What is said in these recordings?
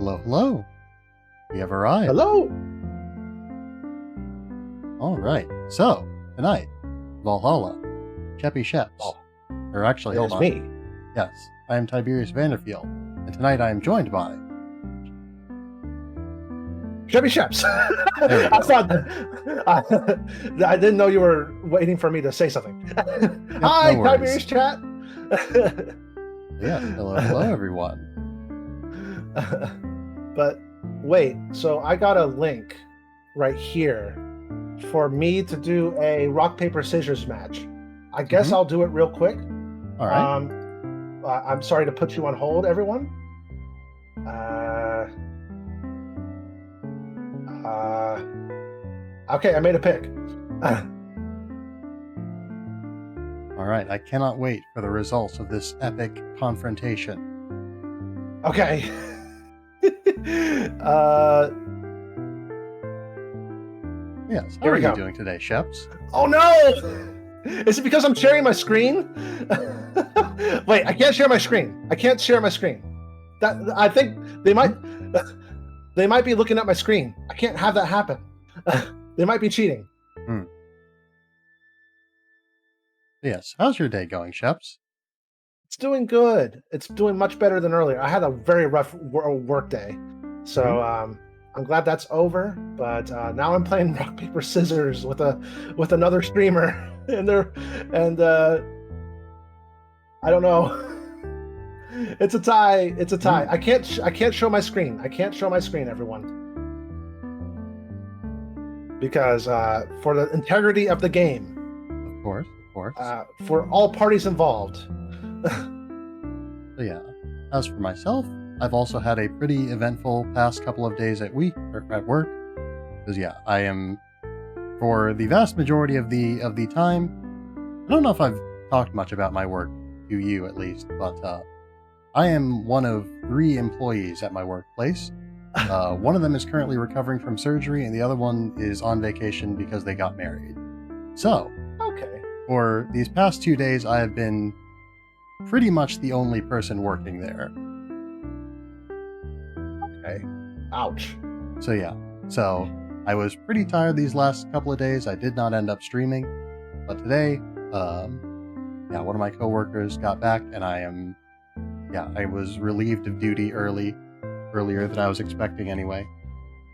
Hello, hello. We have arrived. Hello. All right. So, tonight, Valhalla, SheppySHEPS. Oh, Or actually, hold it's on. me. Yes, I am Tiberious Vanderfield. And tonight I am joined by... SheppySHEPS. There we go. I thought I didn't know you were waiting for me to say something. Hi, no worries. Tiberious chat. Yeah, hello, everyone. But wait, so I got a link right here for me to do a rock paper scissors match. I guess I'll do it real quick. All right. I'm sorry to put you on hold, everyone. Okay, I made a pick. All right, I cannot wait for the results of this epic confrontation. Okay. Yes, how Here are we you go. doing today, Sheps? Oh no! Is it because I'm sharing my screen? Wait, I can't share my screen. I can't share my screen. I think they might be looking at my screen. I can't have that happen. They might be cheating. Yes, how's your day going, Sheps? It's doing good. It's doing much better than earlier. I had a very rough work day. So I'm glad that's over, but now I'm playing rock paper scissors with another streamer, and I don't know. It's a tie. It's a tie. I can't show my screen. I can't show my screen, everyone, because for the integrity of the game. Of course. For all parties involved. So yeah, as for myself, I've also had a pretty eventful past couple of days at work. Because yeah, I am, for the vast majority of the time, I don't know if I've talked much about my work to you at least, but I am one of 3 employees at my workplace. One of them is currently recovering from surgery, and the other one is on vacation because they got married. So, Okay. for these past 2 days, I have been pretty much the only person working there. Okay. Ouch. So yeah, I was pretty tired these last couple of days. I did not end up streaming, but today, one of my coworkers got back, and I was relieved of duty earlier than I was expecting anyway.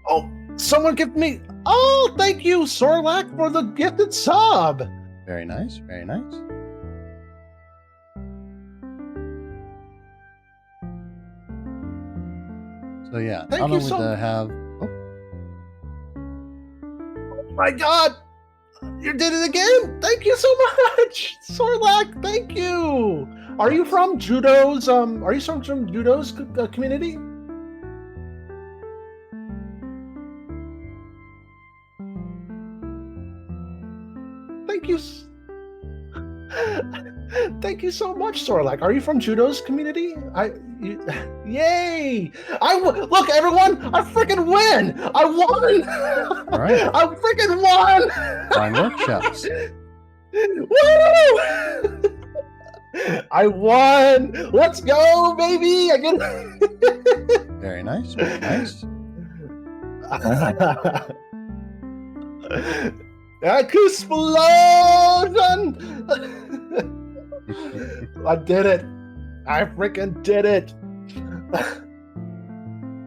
Oh, someone give me... Oh, thank you, Sorlak, for the gifted sub. Very nice, very nice. So yeah, Thank not you only so do I have... Oh my god! You did it again! Thank you so much! Sorlak, thank you! Are you from Judo's, community? Thank you. Thank you so much, Sorlak. Are you from Judo's community? Yay! Look, everyone! I freaking win! I won! All right. I freaking won! Fine work, Sheps. Woo! I won! Let's go, baby! I get... Very nice, very nice. Explosion! I did it. I freaking did it.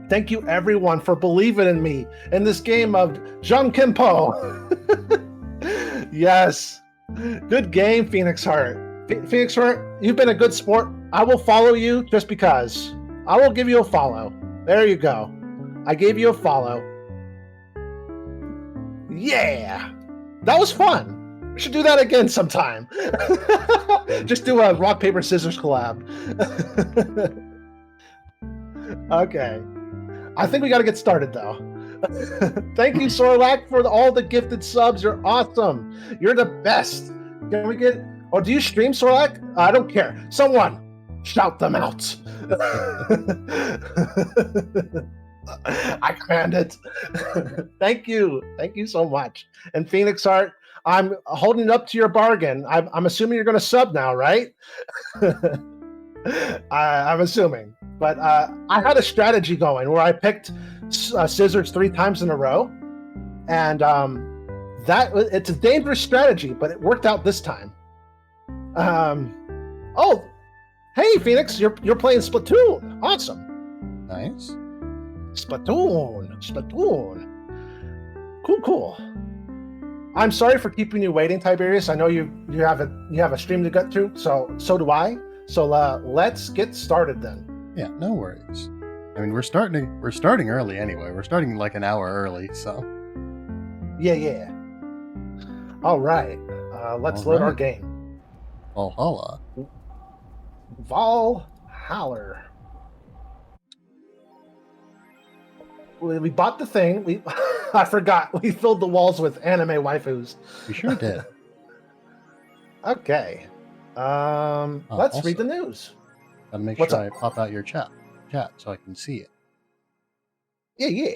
Thank you, everyone, for believing in me in this game of Jean Kimpo. Yes. Good game, Phoenix Heart. Phoenix Heart, you've been a good sport. I will follow you just because. I will give you a follow. There you go. I gave you a follow. Yeah. That was fun. We should do that again sometime. Just do a rock, paper, scissors collab. Okay. I think we got to get started, though. Thank you, Sorlak, for all the gifted subs. You're awesome. You're the best. Can we get... Oh, do you stream, Sorlak? I don't care. Someone, shout them out. I command it. Thank you. Thank you so much. And Phoenix Heart, I'm holding up to your bargain. I'm assuming you're going to sub now, right? I'm assuming. But I had a strategy going where I picked scissors 3 times in a row, and it's a dangerous strategy, but it worked out this time. Oh, hey Phoenix, you're playing Splatoon. Awesome. Nice. Splatoon. Cool. I'm sorry for keeping you waiting, Tiberious. I know you have a stream to get through, so do I. So let's get started then. Yeah, no worries. I mean, we're starting early anyway. We're starting like an hour early, so. Yeah. All right. Let's load our game. Valhalla. Valhalla. We bought the thing. I forgot. We filled the walls with anime waifus. We sure did. Okay. Let's read the news. Gotta make sure I pop out your chat so I can see it. Yeah.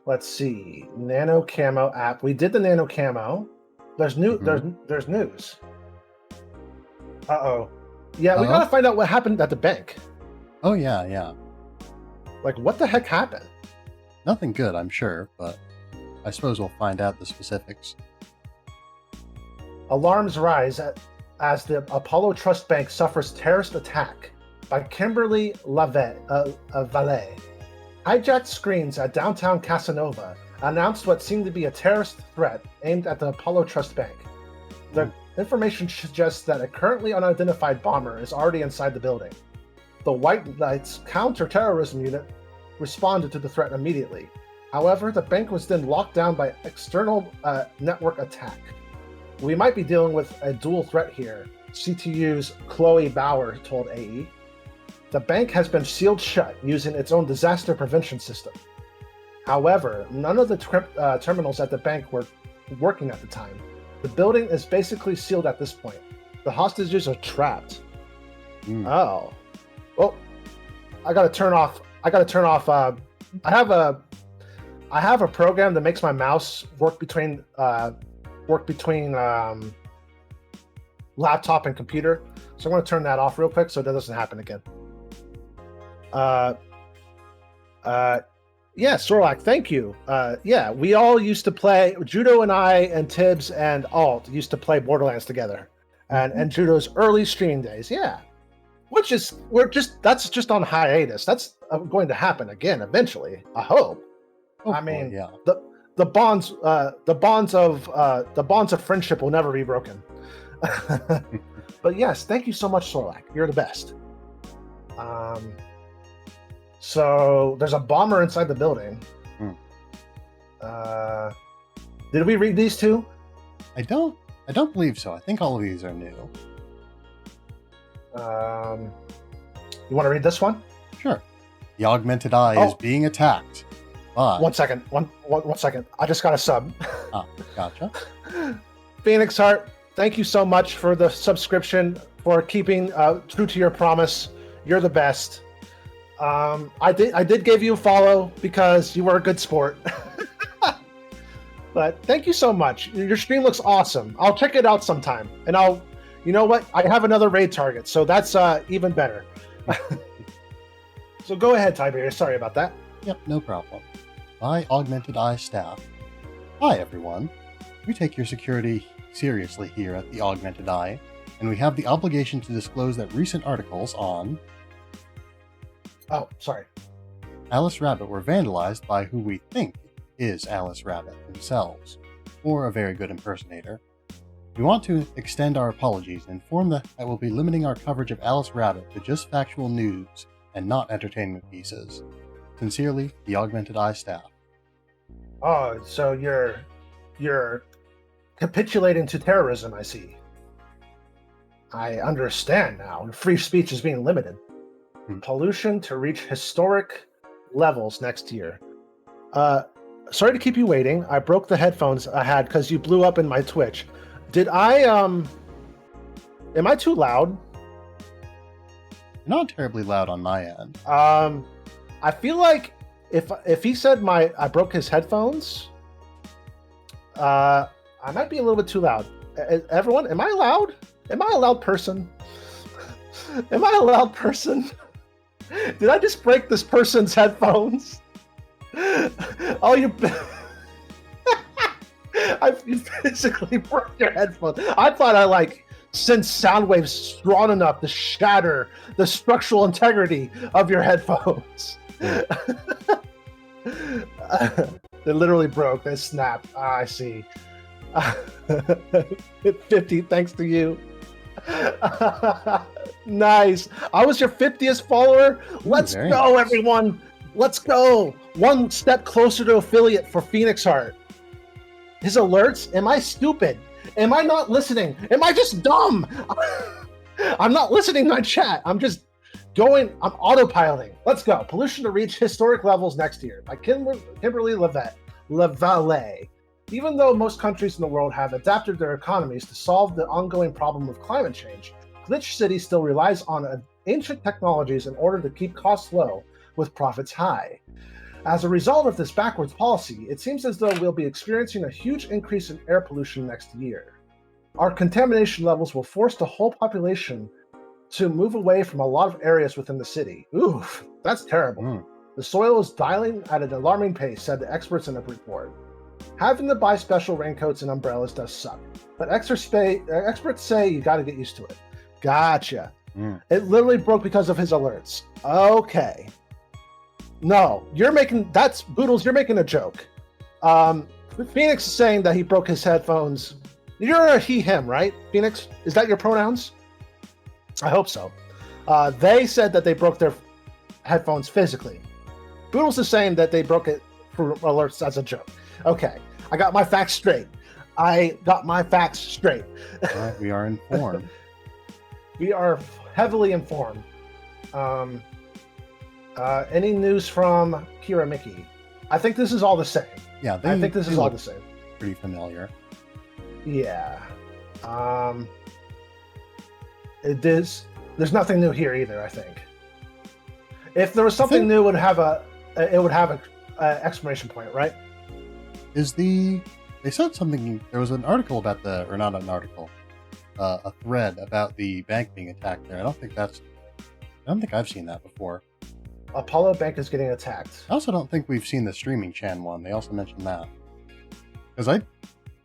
Let's see. Nano Camo app. We did the Nano Camo. There's new. There's news. Uh-oh. Yeah, we gotta find out what happened at the bank. Oh yeah. Like, what the heck happened? Nothing good, I'm sure, but I suppose we'll find out the specifics. Alarms rise as the Apollo Trust Bank suffers terrorist attack by Kimberly Valet. Hijacked screens at downtown Casanova announced what seemed to be a terrorist threat aimed at the Apollo Trust Bank. The information suggests that a currently unidentified bomber is already inside the building. The White Knights counter-terrorism unit responded to the threat immediately. However, the bank was then locked down by external network attack. We might be dealing with a dual threat here, CTU's Chloe Bauer told AE. The bank has been sealed shut using its own disaster prevention system. However, none of the terminals at the bank were working at the time. The building is basically sealed at this point. The hostages are trapped. Oh. Well, I gotta turn off. I have a program that makes my mouse work between laptop and computer. So I'm going to turn that off real quick so that doesn't happen again. Yeah, Sorlak, thank you. Yeah, we all used to play, Judo and I and Tibbs and Alt used to play Borderlands together. And Judo's early stream days, yeah. That's just on hiatus. That's going to happen again eventually, I hope. I mean, yeah. The bonds of friendship will never be broken. But yes, thank you so much, Sorlak. You're the best. So there's a bomber inside the building. Did we read these two? I don't believe so. I think all of these are new. You want to read this one? Sure. The augmented eye is being attacked. But... One second. One second. I just got a sub. Gotcha. Phoenix Heart, thank you so much for the subscription, for keeping true to your promise. You're the best. I did give you a follow because you were a good sport. But thank you so much. Your stream looks awesome. I'll check it out sometime. And you know what? I have another raid target, so that's even better. So go ahead, Tiberius. Sorry about that. Yep, no problem. By Augmented Eye staff. Hi, everyone. We take your security seriously here at the Augmented Eye, and we have the obligation to disclose that recent articles on... Oh, sorry. Alice Rabbit were vandalized by who we think is Alice Rabbit themselves, or a very good impersonator. We want to extend our apologies and inform that we'll be limiting our coverage of Alice Rabbit to just factual news and not entertainment pieces. Sincerely, the Augmented Eye staff. Oh, so you're capitulating to terrorism, I see. I understand now. Free speech is being limited. Pollution to reach historic levels next year. Sorry to keep you waiting. I broke the headphones I had because you blew up in my Twitch. Did I, am I too loud? You're not terribly loud on my end. I feel like if he said I broke his headphones, I might be a little bit too loud. Everyone, am I loud? Am I a loud person? Am I a loud person? Did I just break this person's headphones? Oh, you physically broke your headphones. I thought I sent sound waves strong enough to shatter the structural integrity of your headphones. They literally broke. They snapped. I see. 50 thanks to you. Nice. I was your 50th follower. Let's go, nice. Everyone. Let's go. One step closer to affiliate for Phoenix Heart. His alerts? Am I stupid? Am I not listening? Am I just dumb? I'm not listening to my chat. I'm just I'm autopiloting. Let's go. Pollution to reach historic levels next year by Kimberly LaValle. Even though most countries in the world have adapted their economies to solve the ongoing problem of climate change, Glitch City still relies on ancient technologies in order to keep costs low with profits high. As a result of this backwards policy, it seems as though we'll be experiencing a huge increase in air pollution next year. Our contamination levels will force the whole population to move away from a lot of areas within the city. Oof, that's terrible. The soil is dying at an alarming pace, said the experts in a report. Having to buy special raincoats and umbrellas does suck, but experts say you got to get used to it. Gotcha. It literally broke because of his alerts. Okay. No, Boodles, you're making a joke. Phoenix is saying that he broke his headphones. You're a he, him, right? Phoenix, is that your pronouns? I hope so. They said that they broke their headphones physically. Boodles is saying that they broke it for alerts as a joke. Okay, I got my facts straight. All right, we are informed. We are heavily informed. Any news from Kira Mickey? I think this is all the same. Yeah, I think this is all the same. Pretty familiar. Yeah. There's nothing new here either, I think. If there was something new, it would have an exclamation point, right? They said something, there was an article about or not an article, a thread about the bank being attacked there. I don't think I've seen that before. Apollo Bank is getting attacked. I also don't think we've seen the streaming Chan one. They also mentioned that. Because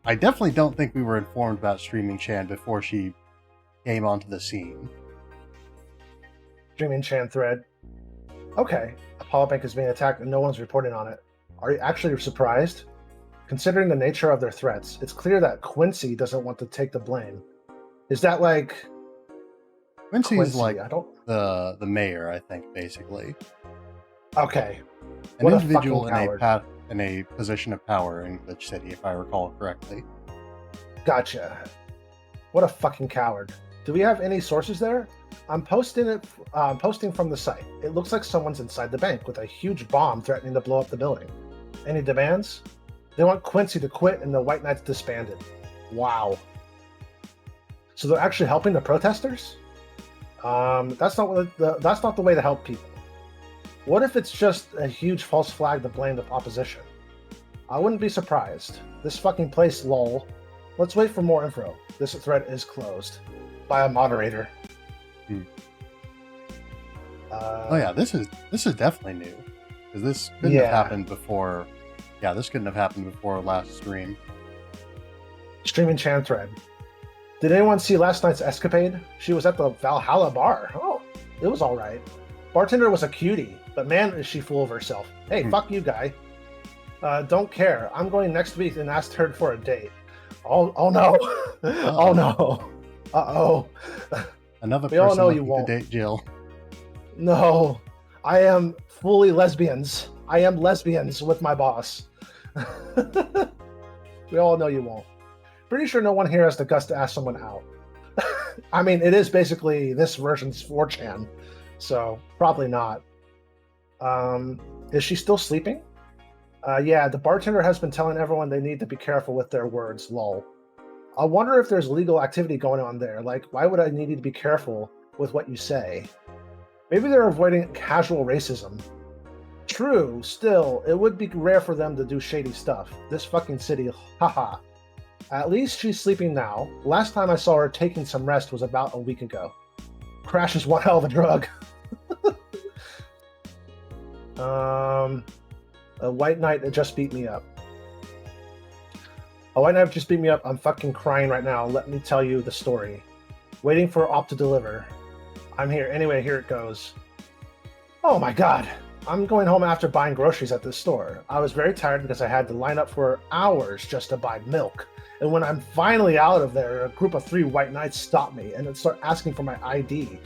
I definitely don't think we were informed about streaming Chan before she came onto the scene. Streaming Chan thread. Okay. Apollo Bank is being attacked and no one's reporting on it. Are you actually surprised? Considering the nature of their threats, it's clear that Quincy doesn't want to take the blame. Is that Quincy is the mayor, I think, basically. Okay. An individual in a position of power in Glitch City, if I recall correctly. Gotcha. What a fucking coward. Do we have any sources there? I'm posting from the site. It looks like someone's inside the bank with a huge bomb threatening to blow up the building. Any demands? They want Quincy to quit and the White Knights disbanded. Wow. So they're actually helping the protesters? That's not the way to help people. What if it's just a huge false flag to blame the opposition? I wouldn't be surprised. This fucking place, lol. Let's wait for more info. This thread is closed by a moderator. This is definitely new, because this couldn't have happened before. Yeah, this couldn't have happened before last stream. Streaming Chan thread. Did anyone see last night's escapade? She was at the Valhalla bar. Oh, it was all right. Bartender was a cutie, but man, is she full of herself. Hey, fuck you, guy. Don't care. I'm going next week and asked her for a date. Oh no. Oh no. Uh-oh. Another we person all know you looking won't. to date Jill. No. I am fully lesbians. I am lesbians with my boss. We all know you won't. Pretty sure no one here has the guts to ask someone out. I mean, it is basically this version's 4chan, so probably not. Is she still sleeping? Yeah, the bartender has been telling everyone they need to be careful with their words, lol. I wonder if there's legal activity going on there. Like, why would I need you to be careful with what you say? Maybe they're avoiding casual racism. True, still, it would be rare for them to do shady stuff. This fucking city, haha. At least she's sleeping now. Last time I saw her taking some rest was about a week ago. Crash is one hell of a drug. A white knight that just beat me up. A white knight just beat me up. I'm fucking crying right now. Let me tell you the story. Waiting for Op to deliver. I'm here. Anyway, here it goes. Oh my god. I'm going home after buying groceries at this store. I was very tired because I had to line up for hours just to buy milk. And when I'm finally out of there, a group of 3 white knights stopped me and start asking for my ID,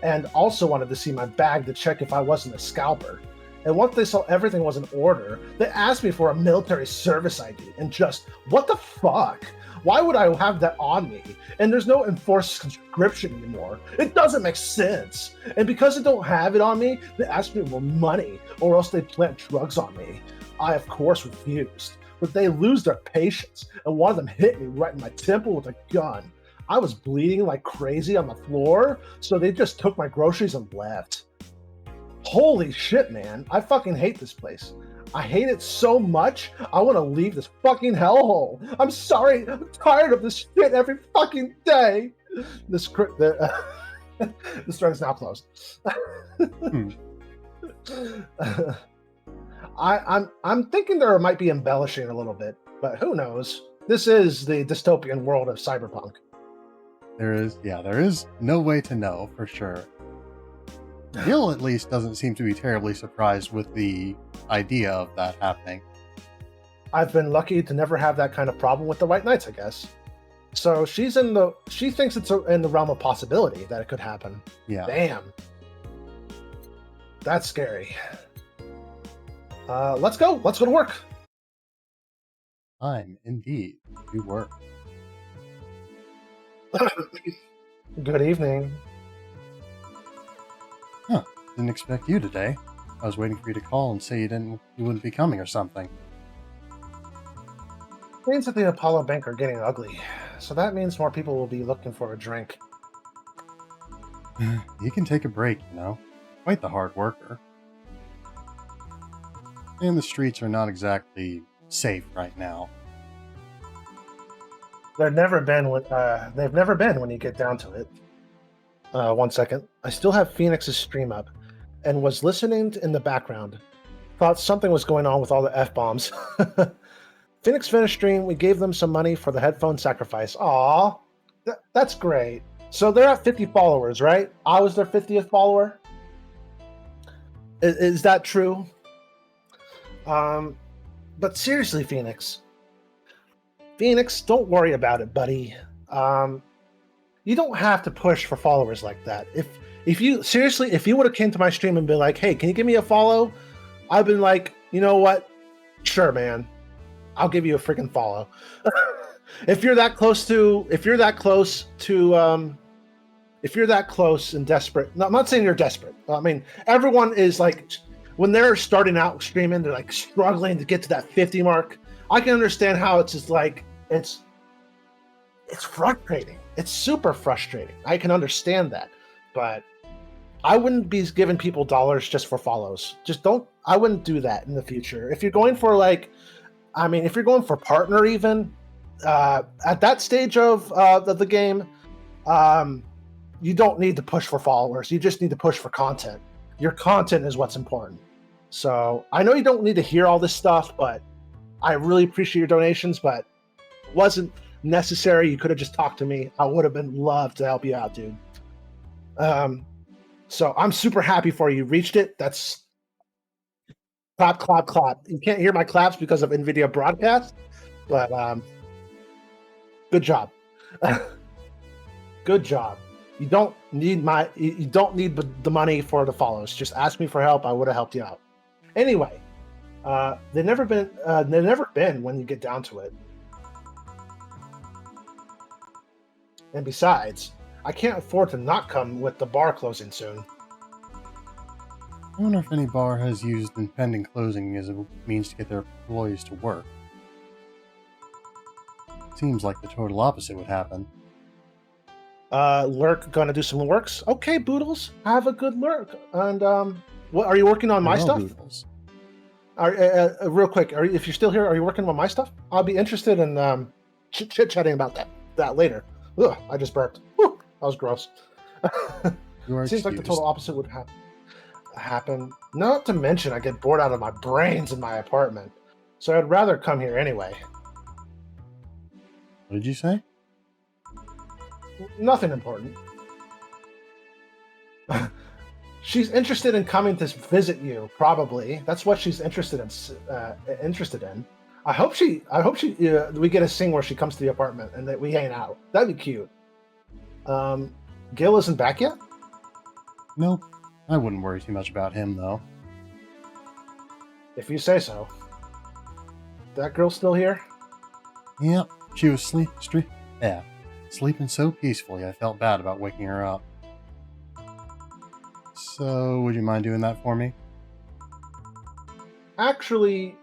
and also wanted to see my bag to check if I wasn't a scalper. And once they saw everything was in order, they asked me for a military service ID. And just, what the fuck? Why would I have that on me? And there's no enforced conscription anymore. It doesn't make sense. And because I don't have it on me, they asked me for money, or else they plant drugs on me. I, of course, refused. But they lose their patience, and one of them hit me right in my temple with a gun. I was bleeding like crazy on the floor, so they just took my groceries and left. Holy shit, man. I fucking hate this place. I hate it so much, I want to leave this fucking hellhole. I'm sorry, I'm tired of this shit every fucking day. The store is now closed. I'm thinking there might be embellishing a little bit, but who knows? This is the dystopian world of cyberpunk. There is no way to know for sure. Gil at least doesn't seem to be terribly surprised with the idea of that happening. I've been lucky to never have that kind of problem with the White Knights, I guess. So she thinks it's in the realm of possibility that it could happen. Yeah. Damn. That's scary. Let's go to work. Time indeed to work. Good evening. Huh. Didn't expect you today. I was waiting for you to call and say you wouldn't be coming or something. Things at the Apollo Bank are getting ugly, so that means more people will be looking for a drink. You can take a break, you know. Quite the hard worker. And the streets are not exactly safe right now. They've never been when you get down to it. 1 second. I still have Phoenix's stream up and was listening in the background. Thought something was going on with all the F-bombs. Phoenix finished stream. We gave them some money for the headphone sacrifice. Aw, that's great. So they're at 50 followers, right? I was their 50th follower. Is that true? But seriously, Phoenix, don't worry about it, buddy. You don't have to push for followers like that. If you would have came to my stream and been like, "Hey, can you give me a follow?" I've been like, you know what? Sure, man. I'll give you a freaking follow. If you're that close and desperate. No, I'm not saying you're desperate. I mean, everyone is like, when they're starting out streaming, they're like struggling to get to that 50 mark. I can understand how it's just like, it's frustrating. It's super frustrating. I can understand that, but I wouldn't be giving people dollars just for follows. I wouldn't do that in the future. If you're going for if you're going for partner even, at that stage of the game, you don't need to push for followers. You just need to push for content. Your content is what's important. So I know you don't need to hear all this stuff, but I really appreciate your donations, but it wasn't necessary. You could have just talked to me. I would have been loved to help you out, dude. So I'm super happy for you. Reached it. That's clap, clap, clap. You can't hear my claps because of NVIDIA broadcast, but good job. Good job. You don't need the money for the follows. Just ask me for help. I would have helped you out. Anyway, they've never been when you get down to it. And besides, I can't afford to not come with the bar closing soon. I wonder if any bar has used impending closing as a means to get their employees to work. Seems like the total opposite would happen. Lurk gonna do some works? Okay, Boodles, have a good lurk. And what are you working on my stuff? Boodles. Real quick, if you're still here, are you working on my stuff? I'll be interested in chit-chatting about that later. Ugh, I just burped. Whew, that was gross. You are Seems like the excused. total opposite would happen. Not to mention, I get bored out of my brains in my apartment. So I'd rather come here anyway. What did you say? Nothing important. She's interested in coming to visit you. Probably that's what she's interested in. I hope we get a scene where she comes to the apartment and that we hang out. That'd be cute. Gil isn't back yet? No, I wouldn't worry too much about him though. If you say so. That girl still here? Yep, she was sleeping so peacefully I felt bad about waking her up. So, would you mind doing that for me? Actually,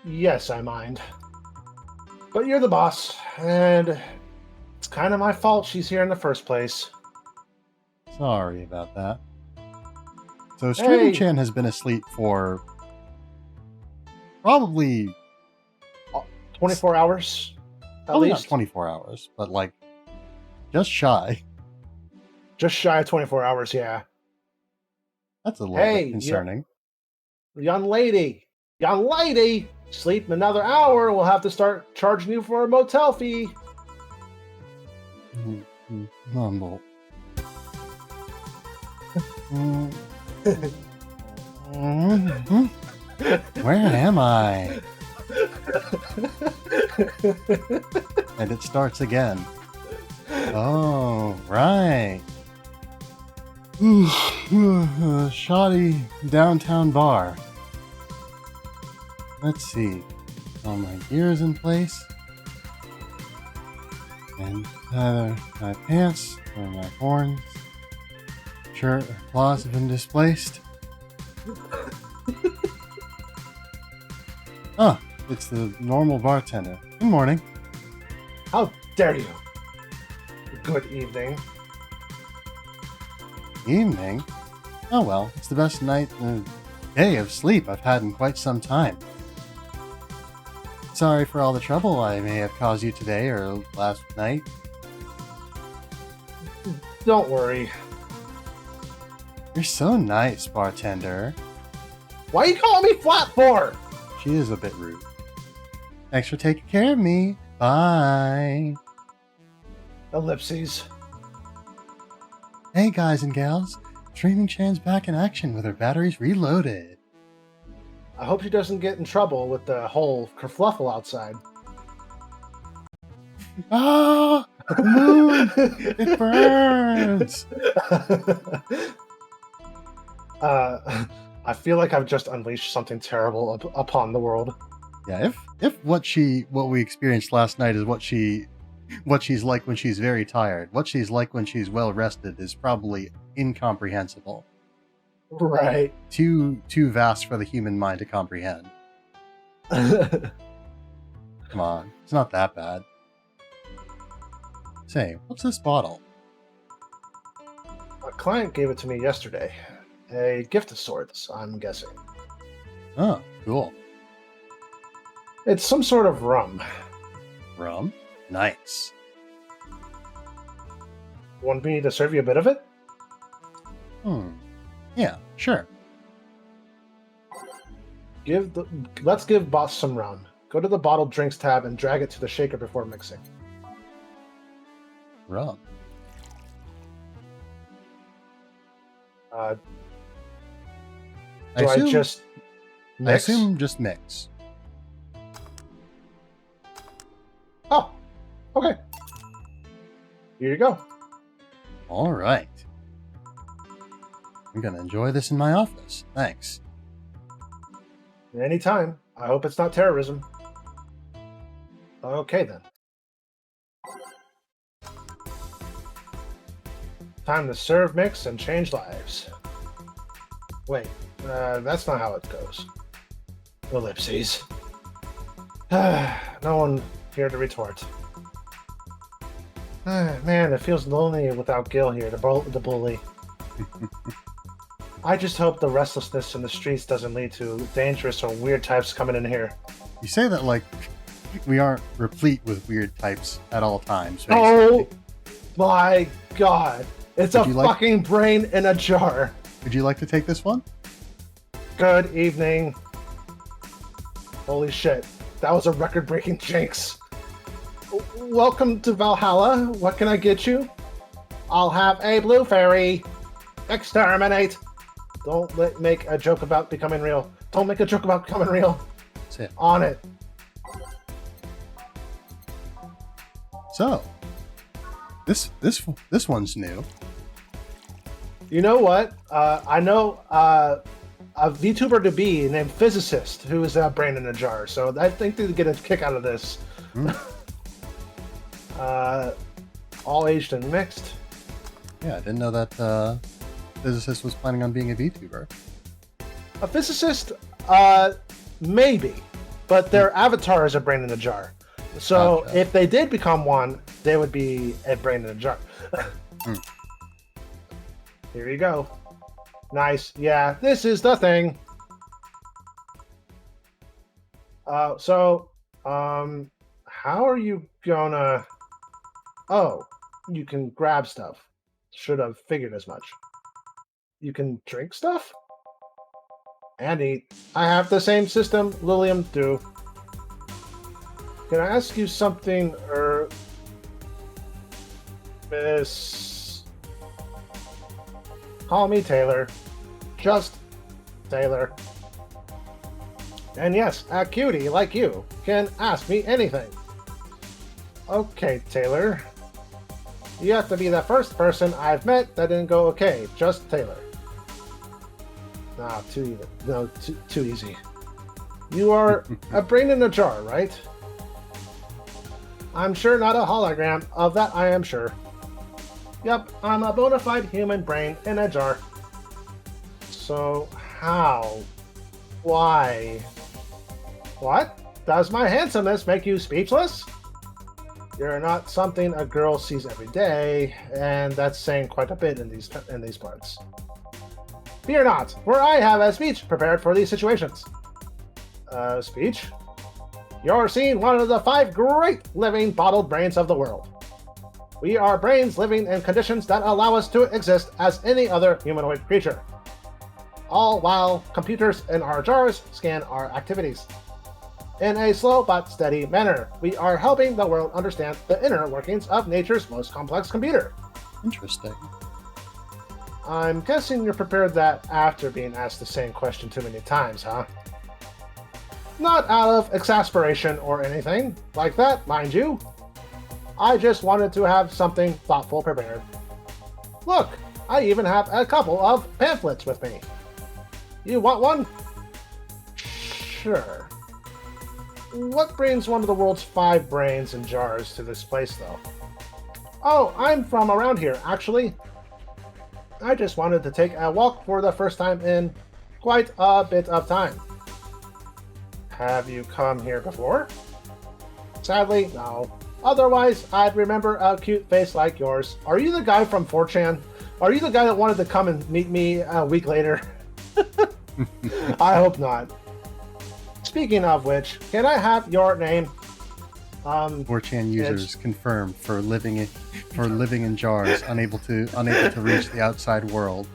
yes, I mind. But you're the boss, and it's kind of my fault she's here in the first place. Sorry about that. So, Streaming Hey. Chan has been asleep for probably 24 hours, at probably not least. 24 hours, but like just shy. Just shy of 24 hours, yeah. That's a little Hey, bit concerning. Young lady, sleep another hour, we'll have to start charging you for a motel fee. Mumble. Where am I? And it starts again. Oh, right. Shoddy downtown bar. Let's see. All my gear is in place. And either my pants or my horns. Shirt or claws have been displaced. Oh, it's the normal bartender. Good morning. How dare you? Good evening. Evening? Oh well, it's the best day of sleep I've had in quite some time. Sorry for all the trouble I may have caused you today or last night. Don't worry. You're so nice, bartender. Why are you calling me flat for? She is a bit rude. Thanks for taking care of me. Bye. Ellipses. Hey guys and gals, Streaming Chan's back in action with her batteries reloaded. I hope she doesn't get in trouble with the whole kerfluffle outside. Ah! The moon! It burns! I feel like I've just unleashed something terrible upon the world. Yeah, if what we experienced last night is what she's like when she's very tired, what she's like when she's well rested is probably incomprehensible. Right. Too vast for the human mind to comprehend. Come on, it's not that bad. Say, what's this bottle? A client gave it to me yesterday. A gift of sorts, I'm guessing. Oh, cool. It's some sort of rum. Rum? Nice. Want me to serve you a bit of it? Yeah, sure. Let's give boss some rum. Go to the bottled drinks tab and drag it to the shaker before mixing. Rum. Do I just mix? I assume just mix. Oh, okay. Here you go. All right. I'm gonna enjoy this in my office. Thanks. Anytime. I hope it's not terrorism. Okay, then. Time to serve, mix, and change lives. Wait, that's not how it goes. Ellipses. No one here to retort. Man, it feels lonely without Gil here, the bully. I just hope the restlessness in the streets doesn't lead to dangerous or weird types coming in here. You say that like we aren't replete with weird types at all times. Oh basically. my god. It's Would a you like- fucking brain in a jar. Would you like to take this one? Good evening. Holy shit. That was a record-breaking jinx. Welcome to Valhalla. What can I get you? I'll have a blue fairy. Exterminate. Don't make a joke about becoming real. Don't make a joke about becoming real. That's it. On it. So, this one's new. You know what? I know a VTuber to be named Physicist who is a brain in a jar. So I think they'd get a kick out of this. All aged and mixed. Yeah, I didn't know that Physicist was planning on being a VTuber. A physicist, maybe, but their avatar is a brain in a jar. So Gotcha. if they did become one, they would be a brain in a jar. Here you go. Nice. Yeah, this is the thing. How are you gonna... Oh, you can grab stuff. Should have figured as much. You can drink stuff? And eat. I have the same system Lilium do. Can I ask you something, Miss... Call me Taylor. Just Taylor. And yes, a cutie like you can ask me anything. Okay, Taylor. You have to be the first person I've met that didn't go okay. Just Taylor. Nah, too easy. You are a brain in a jar, right? I'm sure not a hologram. Of that I am sure. Yep, I'm a bona fide human brain in a jar. So, how? Why? What? Does my handsomeness make you speechless? You're not something a girl sees every day, and that's saying quite a bit in these parts. Fear not, for I have a speech prepared for these situations. Speech? You're seeing one of the 5 great living bottled brains of the world. We are brains living in conditions that allow us to exist as any other humanoid creature. All while computers in our jars scan our activities. In a slow but steady manner, we are helping the world understand the inner workings of nature's most complex computer. Interesting. I'm guessing you prepared that after being asked the same question too many times, huh? Not out of exasperation or anything like that, mind you. I just wanted to have something thoughtful prepared. Look, I even have a couple of pamphlets with me. You want one? Sure. What brings one of the world's 5 brains in jars to this place, though? Oh, I'm from around here, actually. I just wanted to take a walk for the first time in quite a bit of time. Have you come here before? Sadly, no. Otherwise, I'd remember a cute face like yours. Are you the guy from 4chan? Are you the guy that wanted to come and meet me a week later? I hope not. Speaking of which, can I have your name? 4chan users confirmed for living in jars, unable to reach the outside world.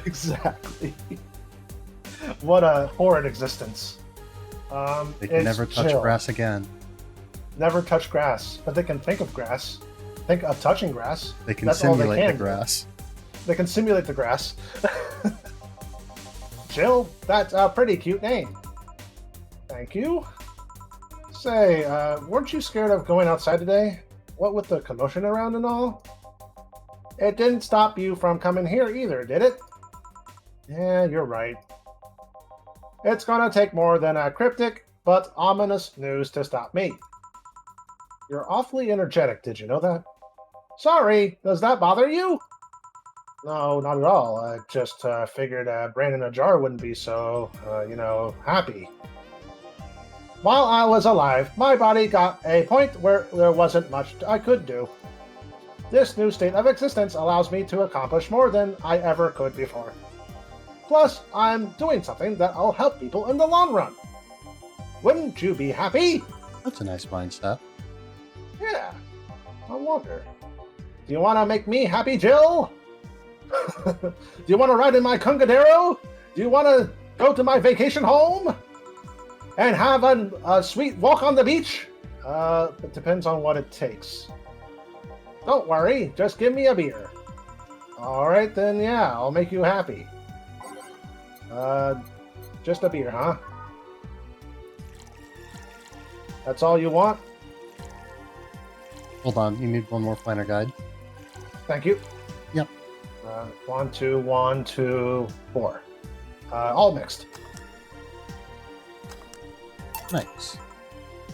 Exactly. What a horrid existence. They can never touch chill. grass again. Never touch grass, but they can think of grass. Think of touching grass. They can That's all simulate they the can do. grass. They can simulate the grass. Jill, that's a pretty cute name. Thank you. Say, weren't you scared of going outside today? What with the commotion around and all? It didn't stop you from coming here either, did it? Yeah, you're right. It's gonna take more than a cryptic but ominous news to stop me. You're awfully energetic, did you know that? Sorry, does that bother you? No, not at all. I just figured a brain in a jar wouldn't be so, happy. While I was alive, my body got a point where there wasn't much I could do. This new state of existence allows me to accomplish more than I ever could before. Plus, I'm doing something that'll help people in the long run. Wouldn't you be happy? That's a nice mindset. Yeah. I wonder. Do you want to make me happy, Jill? Do you want to ride in my Congadero? Do you want to go to my vacation home? And have a sweet walk on the beach? It depends on what it takes. Don't worry, just give me a beer. Alright then, yeah, I'll make you happy. Just a beer, huh? That's all you want? Hold on, you need one more planner guide. Thank you. Yep. 1, 2, 1, 2, 4. All mixed. Nice.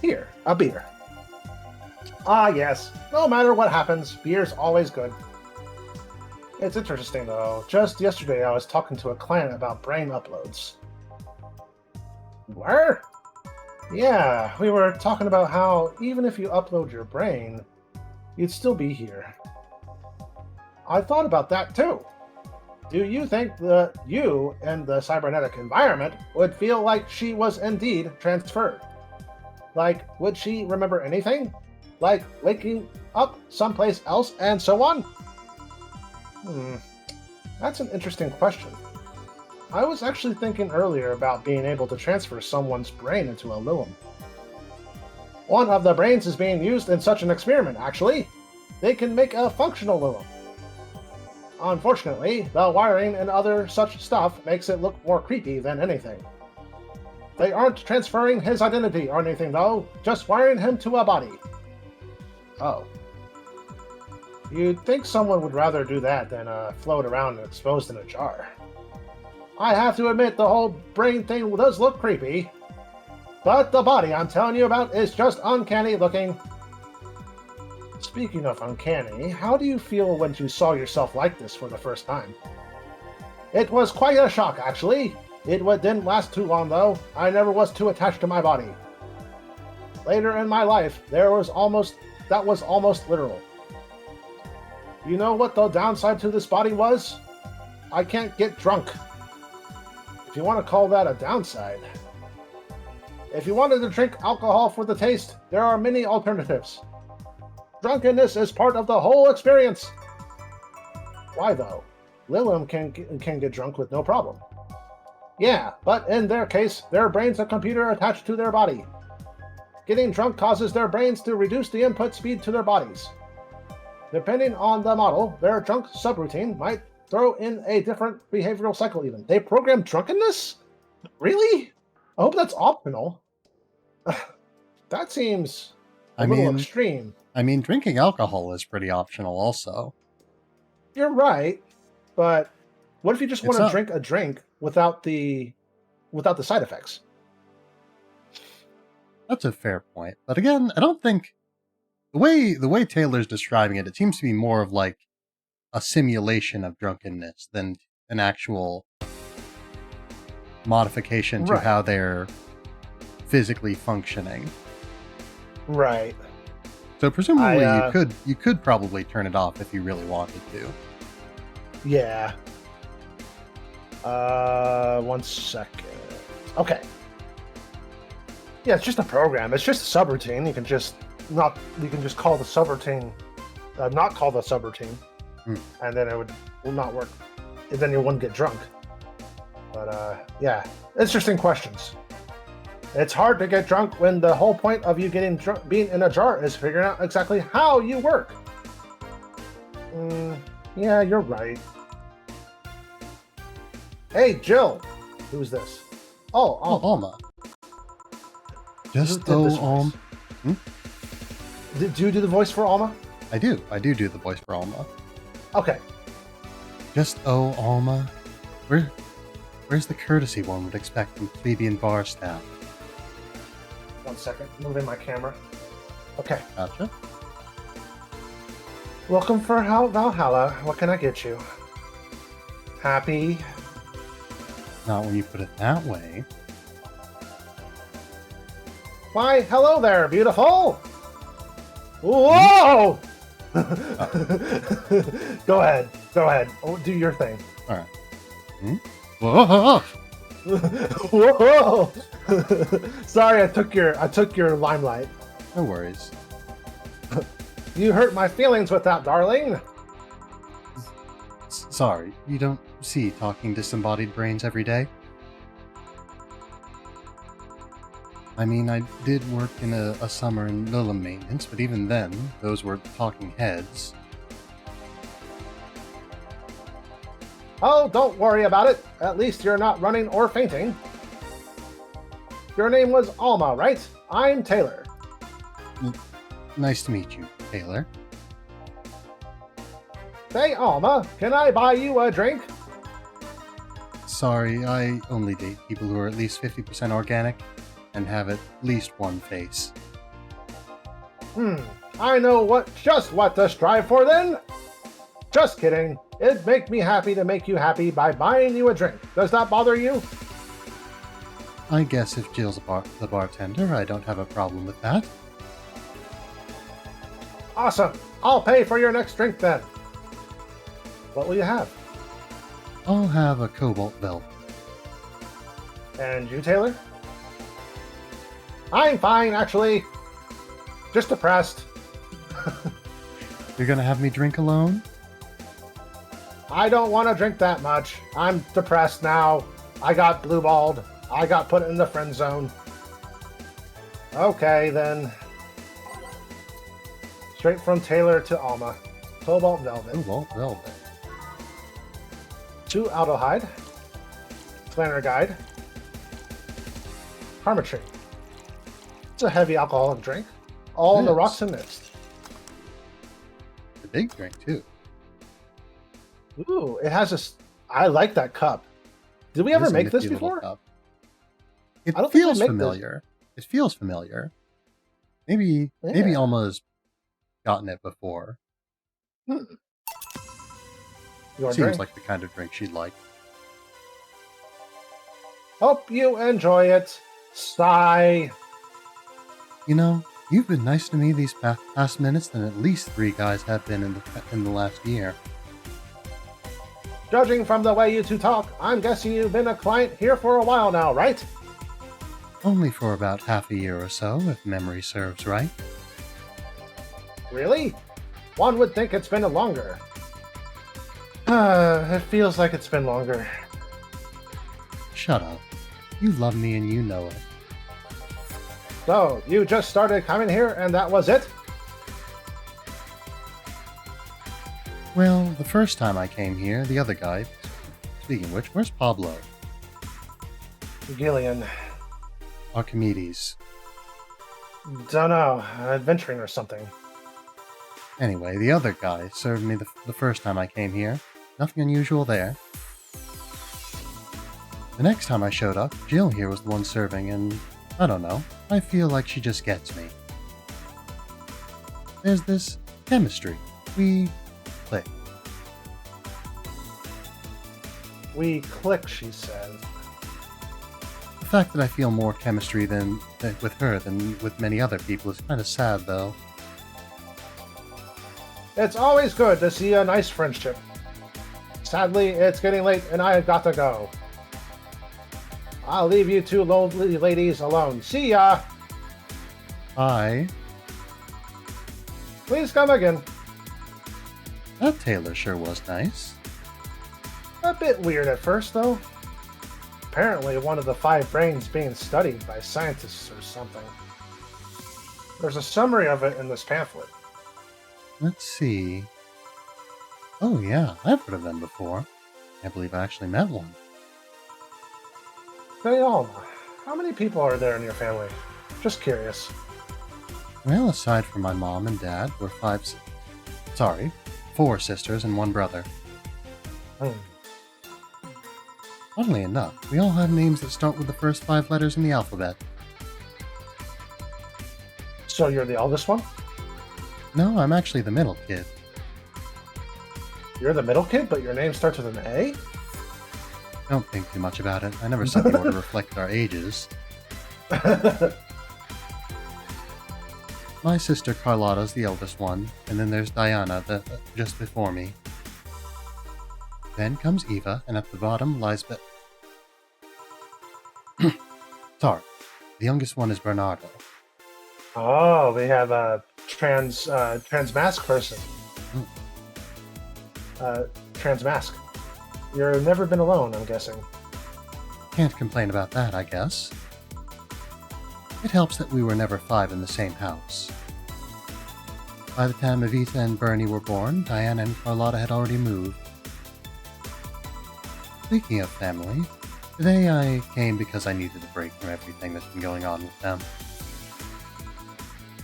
Here, a beer. Ah, yes. No matter what happens, beer's always good. It's interesting, though. Just yesterday, I was talking to a client about brain uploads. Where? Yeah, we were talking about how even if you upload your brain, you'd still be here. I thought about that, too. Do you think that you in the cybernetic environment would feel like she was indeed transferred? Like, would she remember anything? Like waking up someplace else and so on? That's an interesting question. I was actually thinking earlier about being able to transfer someone's brain into a Lilum. One of the brains is being used in such an experiment, actually. They can make a functional Lilum. Unfortunately, the wiring and other such stuff makes it look more creepy than anything. They aren't transferring his identity or anything, though, just wiring him to a body. Oh. You'd think someone would rather do that than float around exposed in a jar. I have to admit the whole brain thing does look creepy. But the body I'm telling you about is just uncanny looking. Speaking of uncanny, how do you feel when you saw yourself like this for the first time? It was quite a shock, actually. It didn't last too long, though. I never was too attached to my body. Later in my life, that was almost literal. You know what the downside to this body was? I can't get drunk. If you want to call that a downside. If you wanted to drink alcohol for the taste, there are many alternatives. Drunkenness is part of the whole experience. Why though? Lilum can get drunk with no problem. Yeah, but in their case, their brain's a computer attached to their body. Getting drunk causes their brains to reduce the input speed to their bodies. Depending on the model, their drunk subroutine might throw in a different behavioral cycle even. They program drunkenness? Really? I hope that's optional. That seems a little extreme. I mean, drinking alcohol is pretty optional also. You're right, but what if you just want to drink a drink without the side effects? That's a fair point. But again, I don't think the way Taylor's describing it, it seems to be more of like a simulation of drunkenness than an actual modification to how they're physically functioning. Right. So presumably you could probably turn it off if you really wanted to. Yeah. 1 second. Okay. Yeah, it's just a program. It's just a subroutine. You can just call the subroutine, not call the subroutine, and then it will not work. And then you wouldn't get drunk. But yeah, interesting questions. It's hard to get drunk when the whole point of you getting drunk, being in a jar, is figuring out exactly how you work. Yeah, you're right. Hey, Jill. Who's this? Oh, Alma. Just though, Did you do the voice for Alma? I do the voice for Alma. Okay. Just Alma. Where's the courtesy one would expect from plebeian bar staff? 1 second. Moving my camera. Okay. Gotcha. Welcome for Valhalla. What can I get you? Happy? Not when you put it that way. Why, hello there, beautiful! Whoa! Go ahead. Oh, do your thing. Alright. Whoa! Whoa! Sorry, I took your limelight. No worries. You hurt my feelings with that, darling. Sorry, you don't see talking disembodied brains every day? I mean, I did work in a summer in Lilla maintenance, but even then, those were talking heads. Oh, don't worry about it. At least you're not running or fainting. Your name was Alma, right? I'm Taylor. Nice to meet you, Taylor. Hey, Alma, can I buy you a drink? Sorry, I only date people who are at least 50% organic and have at least one face. I know just what to strive for then. Just kidding. It'd make me happy to make you happy by buying you a drink. Does that bother you? I guess if Jill's the bartender, I don't have a problem with that. Awesome. I'll pay for your next drink then. What will you have? I'll have a cobalt velvet. And you, Taylor? I'm fine, actually. Just depressed. You're gonna have me drink alone? I don't want to drink that much. I'm depressed now. I got blue-balled. I got put in the friend zone. Okay, then. Straight from Taylor to Alma. Cobalt Velvet. Cobalt velvet. 2 Aldehyde. Planner Guide. Karma Tree. It's a heavy alcoholic drink. All on the rocks and mixed. A big drink, too. Ooh, it has a... I like that cup. Did we ever make this before? Cup. It I don't think feels we make familiar. It feels familiar. Maybe Alma's gotten it before. Your Seems drink. like the kind of drink she'd like. Hope you enjoy it. Sigh. You know, you've been nice to me these past minutes than at least 3 guys have been in the last year. Judging from the way you two talk, I'm guessing you've been a client here for a while now, right? Only for about half a year or so, if memory serves right. Really? One would think it's been longer. It feels like it's been longer. Shut up. You love me and you know it. So, you just started coming here and that was it? Well, the first time I came here, the other guy... Speaking of which, where's Pablo? Gillian. Archimedes. Dunno, adventuring or something. Anyway, the other guy served me the first time I came here. Nothing unusual there. The next time I showed up, Jill here was the one serving, and I don't know, I feel like she just gets me. There's this chemistry. We click. We click, she says. The fact that I feel more chemistry with her than with many other people is kind of sad, though. It's always good to see a nice friendship. Sadly, it's getting late and I have got to go. I'll leave you two lonely ladies alone. See ya! Bye. Please come again. That Taylor sure was nice. A bit weird at first, though. Apparently one of the 5 brains being studied by scientists or something. There's a summary of it in this pamphlet. Let's see. Oh yeah, I've heard of them before. I believe I actually met one. Hey, Alma, how many people are there in your family? Just curious. Well, aside from my mom and dad, we're 4 sisters and 1 brother. Oddly enough, we all have names that start with the first 5 letters in the alphabet. So you're the eldest one? No, I'm actually the middle kid. You're the middle kid, but your name starts with an A? Don't think too much about it. I never set the order reflected our ages. My sister Carlotta's the eldest one, and then there's Diana, just before me. Then comes Eva, and at the bottom lies Sorry, the youngest one is Bernardo. Oh, we have a trans mask person. Trans mask. You've never been alone, I'm guessing. Can't complain about that, I guess. It helps that we were never 5 in the same house. By the time Evita and Bernie were born, Diana and Carlotta had already moved. Speaking of family, today I came because I needed a break from everything that's been going on with them.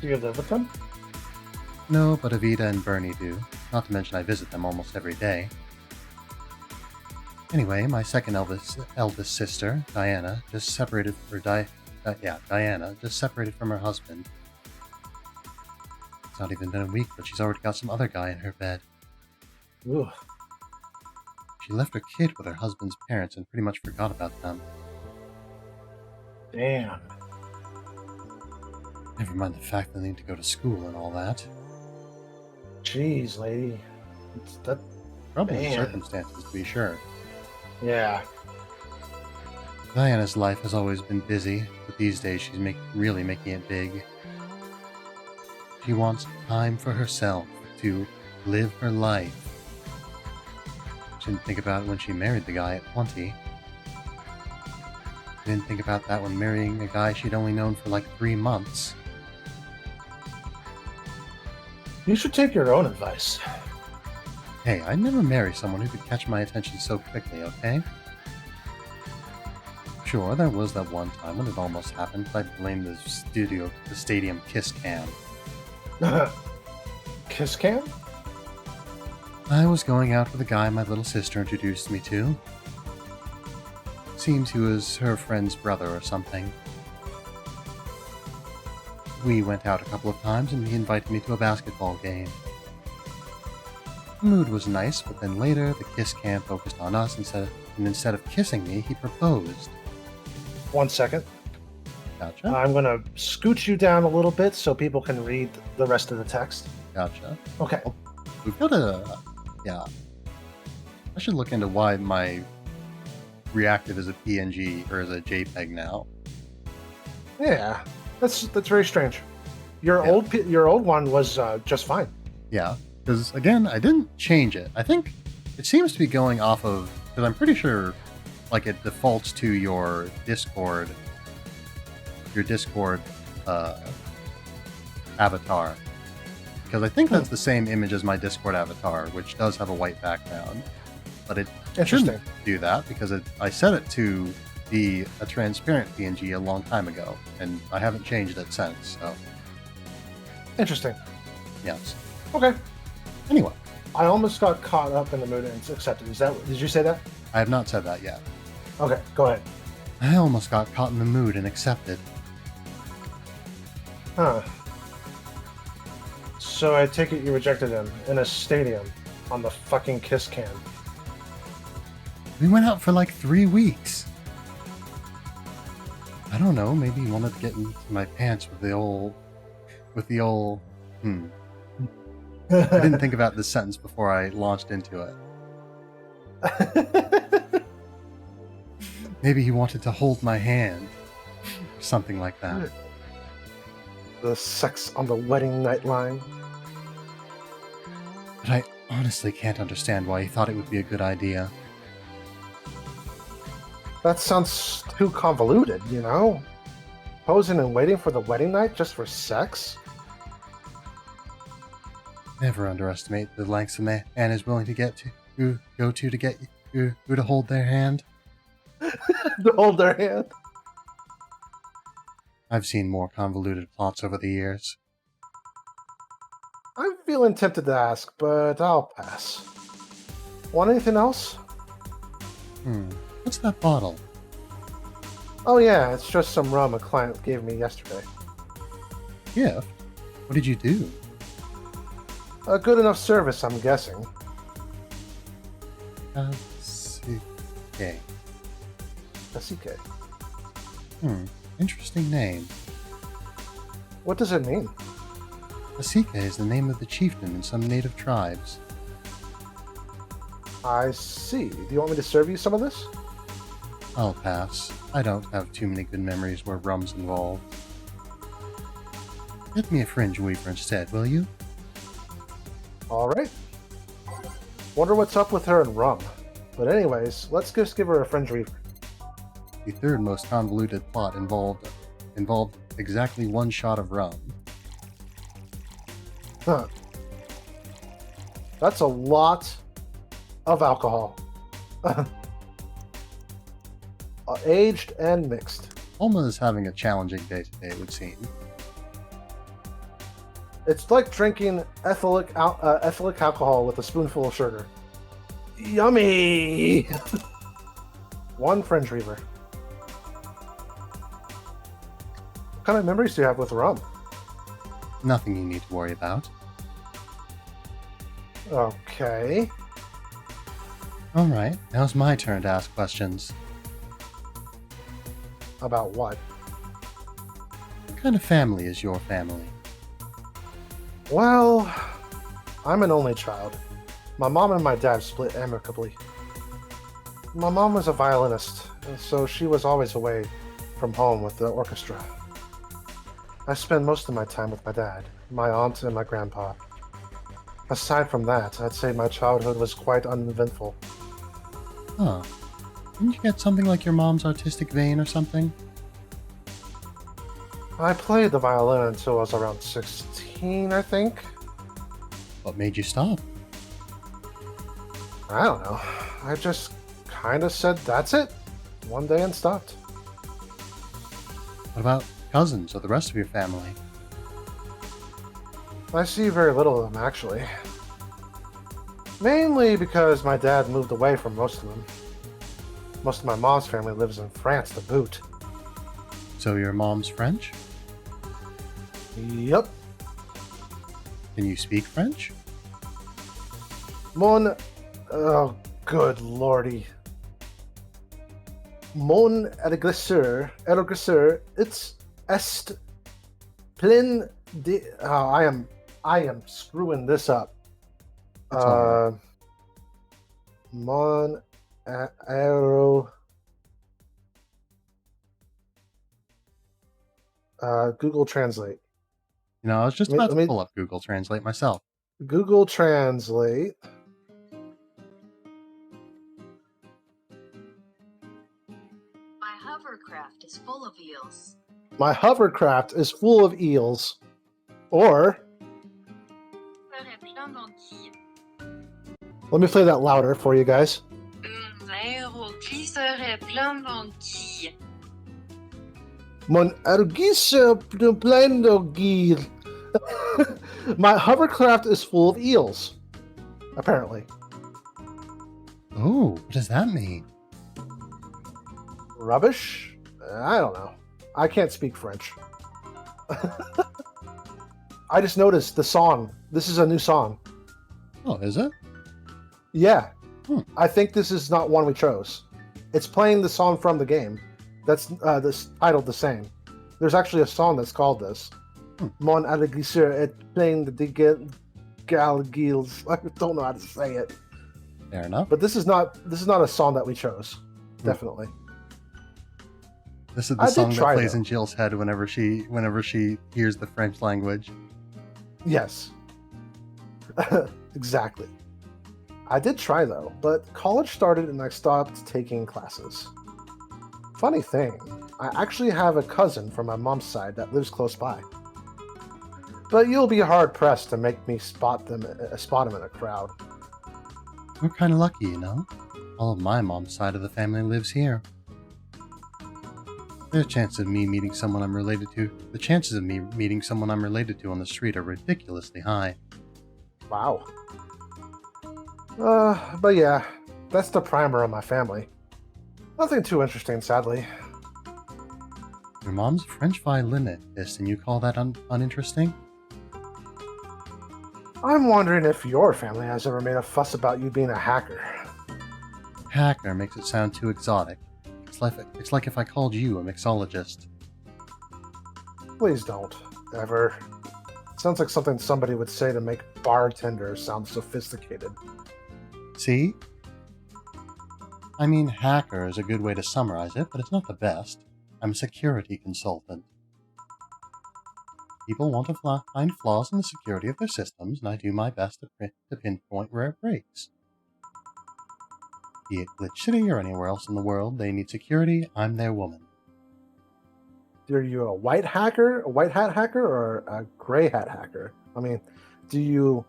Do you live with them? No, but Evita and Bernie do. Not to mention I visit them almost every day. Anyway, my second eldest sister, Diana, just separated from her husband. It's not even been a week, but she's already got some other guy in her bed. Ooh. She left her kid with her husband's parents and pretty much forgot about them. Damn. Never mind the fact that they need to go to school and all that. Jeez, lady. That. Troubling circumstances, to be sure. Yeah. Diana's life has always been busy, but these days she's really making it big. She wants time for herself, to live her life. She didn't think about it when she married the guy at 20. She didn't think about that when marrying a guy she'd only known for like 3 months. You should take your own advice. Hey, I'd never marry someone who could catch my attention so quickly, okay? Sure, there was that one time when it almost happened, but I blamed the stadium kiss cam. Kiss cam? I was going out with a guy my little sister introduced me to. Seems he was her friend's brother or something. We went out a couple of times and he invited me to a basketball game. The mood was nice, but then later the kiss cam focused on us instead of kissing me, he proposed. 1 second. Gotcha. I'm going to scooch you down a little bit so people can read the rest of the text. Gotcha. Okay. We've got yeah. I should look into why my reactive is a PNG or is a JPEG now. Yeah, that's very strange. Your old one was just fine. Yeah, because again, I didn't change it. I think it seems to be going off of, because I'm pretty sure like it defaults to your Discord avatar. Because I think that's the same image as my Discord avatar, which does have a white background. But it shouldn't do that because I set it to be a transparent PNG a long time ago, and I haven't changed it since. So interesting. Yes. Okay. Anyway, I almost got caught up in the mood and accepted. Did you say that? I have not said that yet. Okay, go ahead. I almost got caught in the mood and accepted. Huh. So I take it you rejected him in a stadium on the fucking kiss cam. We went out for like 3 weeks. I don't know, maybe he wanted to get into my pants with the old... I didn't think about this sentence before I launched into it. Maybe he wanted to hold my hand. Something like that. The sex on the wedding night line. But I honestly can't understand why he thought it would be a good idea. That sounds too convoluted, you know? Posing and waiting for the wedding night just for sex? Never underestimate the lengths a man is willing to go to get you to hold their hand. To hold their hand? I've seen more convoluted plots over the years. I'm feeling tempted to ask, but I'll pass. Want anything else? What's that bottle? Oh yeah, it's just some rum a client gave me yesterday. Gift? What did you do? A good enough service, I'm guessing. Okay. Kasike. Interesting name. What does it mean? Asika is the name of the chieftain in some native tribes. I see. Do you want me to serve you some of this? I'll pass. I don't have too many good memories where rum's involved. Get me a fringe weaver instead, will you? All right. Wonder what's up with her and rum. But anyways, let's just give her a fringe weaver. The third most convoluted plot involved exactly one shot of rum. Huh. That's a lot of alcohol. Aged and mixed. Alma is having a challenging day today, it would seem. It's like drinking ethylic alcohol with a spoonful of sugar. Yummy! One fringe weaver. What kind of memories do you have with rum? Nothing you need to worry about. Okay. Alright, now's my turn to ask questions. About what? What kind of family is your family? Well, I'm an only child. My mom and my dad split amicably. My mom was a violinist, so she was always away from home with the orchestra. I spend most of my time with my dad, my aunt, and my grandpa. Aside from that, I'd say my childhood was quite uneventful. Huh. Didn't you get something like your mom's artistic vein or something? I played the violin until I was around 16, I think. What made you stop? I don't know. I just kind of said, that's it, one day and stopped. What about cousins or the rest of your family? I see very little of them, actually. Mainly because my dad moved away from most of them. Most of my mom's family lives in France to boot. So your mom's French? Yep. Can you speak French? Oh, good lordy. Mon agresseur, it's est plein de... Oh, I am screwing this up. It's all right. Mon aero... Google Translate. You know, I was just Let me- about let to me- pull up Google Translate myself. Google Translate. My hovercraft is full of eels. My hovercraft is full of eels. Or, Serait plein d'anguilles. let me play that louder for you guys. L'aéroglisseur est plein d'anguilles. Mon arguisse plein d'anguilles. My hovercraft is full of eels. Apparently. Oh, what does that mean? Rubbish? I don't know. I can't speak French. I just noticed the song. This is a new song. Oh, is it? Yeah. Hmm. I think this is not one we chose. It's playing the song from the game. That's this titled the same. There's actually a song that's called this. Mon Allegisseur est plein de galgils. I don't know how to say it. Fair enough. But this is not a song that we chose. Definitely. This is the I did song that try, plays though. in Jill's head whenever she hears the French language. Yes. Exactly. I did try though, but college started and I stopped taking classes. Funny thing, I actually have a cousin from my mom's side that lives close by. But you'll be hard pressed to make me spot him in a crowd. We're kind of lucky, you know? All of my mom's side of the family lives here. The chances of me meeting someone I'm related to on the street are ridiculously high. Wow. But yeah, that's the primer of my family. Nothing too interesting, sadly. Your mom's a French violinist, and you call that uninteresting? I'm wondering if your family has ever made a fuss about you being a hacker. Hacker makes it sound too exotic. It's like if I called you a mixologist. Please don't. Ever. Sounds like something somebody would say to make bartenders sound sophisticated. See? I mean, hacker is a good way to summarize it, but it's not the best. I'm a security consultant. People want to find flaws in the security of their systems, and I do my best to pinpoint where it breaks. Be it Glitch City or anywhere else in the world, they need security, I'm their woman. Are you a white hacker, a white hat hacker, or a gray hat hacker? I mean, do you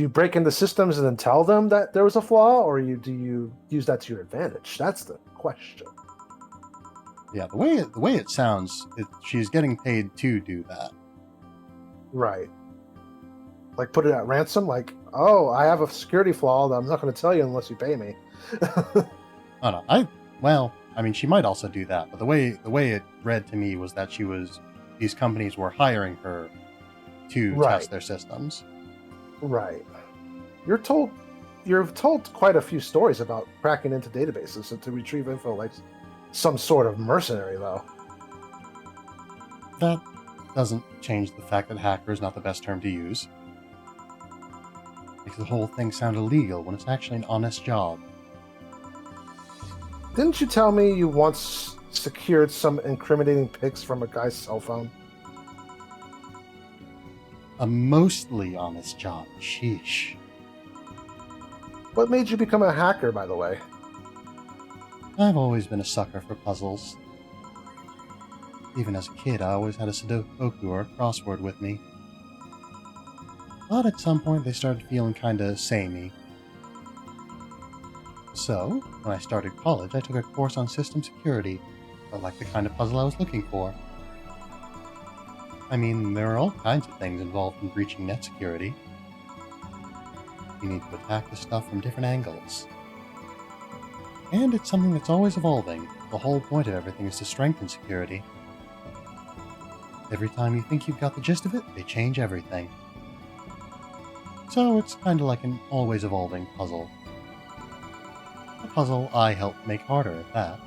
break into systems and then tell them that there was a flaw, or do you use that to your advantage? That's the question. Yeah, the way it sounds, she's getting paid to do that. Right. Like put it at ransom, like, oh, I have a security flaw that I'm not going to tell you unless you pay me. Oh no, I mean, she might also do that, but the way it read to me was that these companies were hiring her to test their systems. Right. You've told quite a few stories about cracking into databases to retrieve info, like some sort of mercenary, though. That doesn't change the fact that hacker is not the best term to use. Makes the whole thing sound illegal when it's actually an honest job. Didn't you tell me you once secured some incriminating pics from a guy's cell phone? A mostly honest job. Sheesh. What made you become a hacker, by the way? I've always been a sucker for puzzles. Even as a kid, I always had a Sudoku or a crossword with me. But at some point, they started feeling kinda samey. So, when I started college, I took a course on system security, felt like the kind of puzzle I was looking for. I mean, there are all kinds of things involved in breaching net security. You need to attack the stuff from different angles. And it's something that's always evolving. The whole point of everything is to strengthen security. Every time you think you've got the gist of it, they change everything. So it's kind of like an always evolving puzzle. A puzzle I helped make harder at that.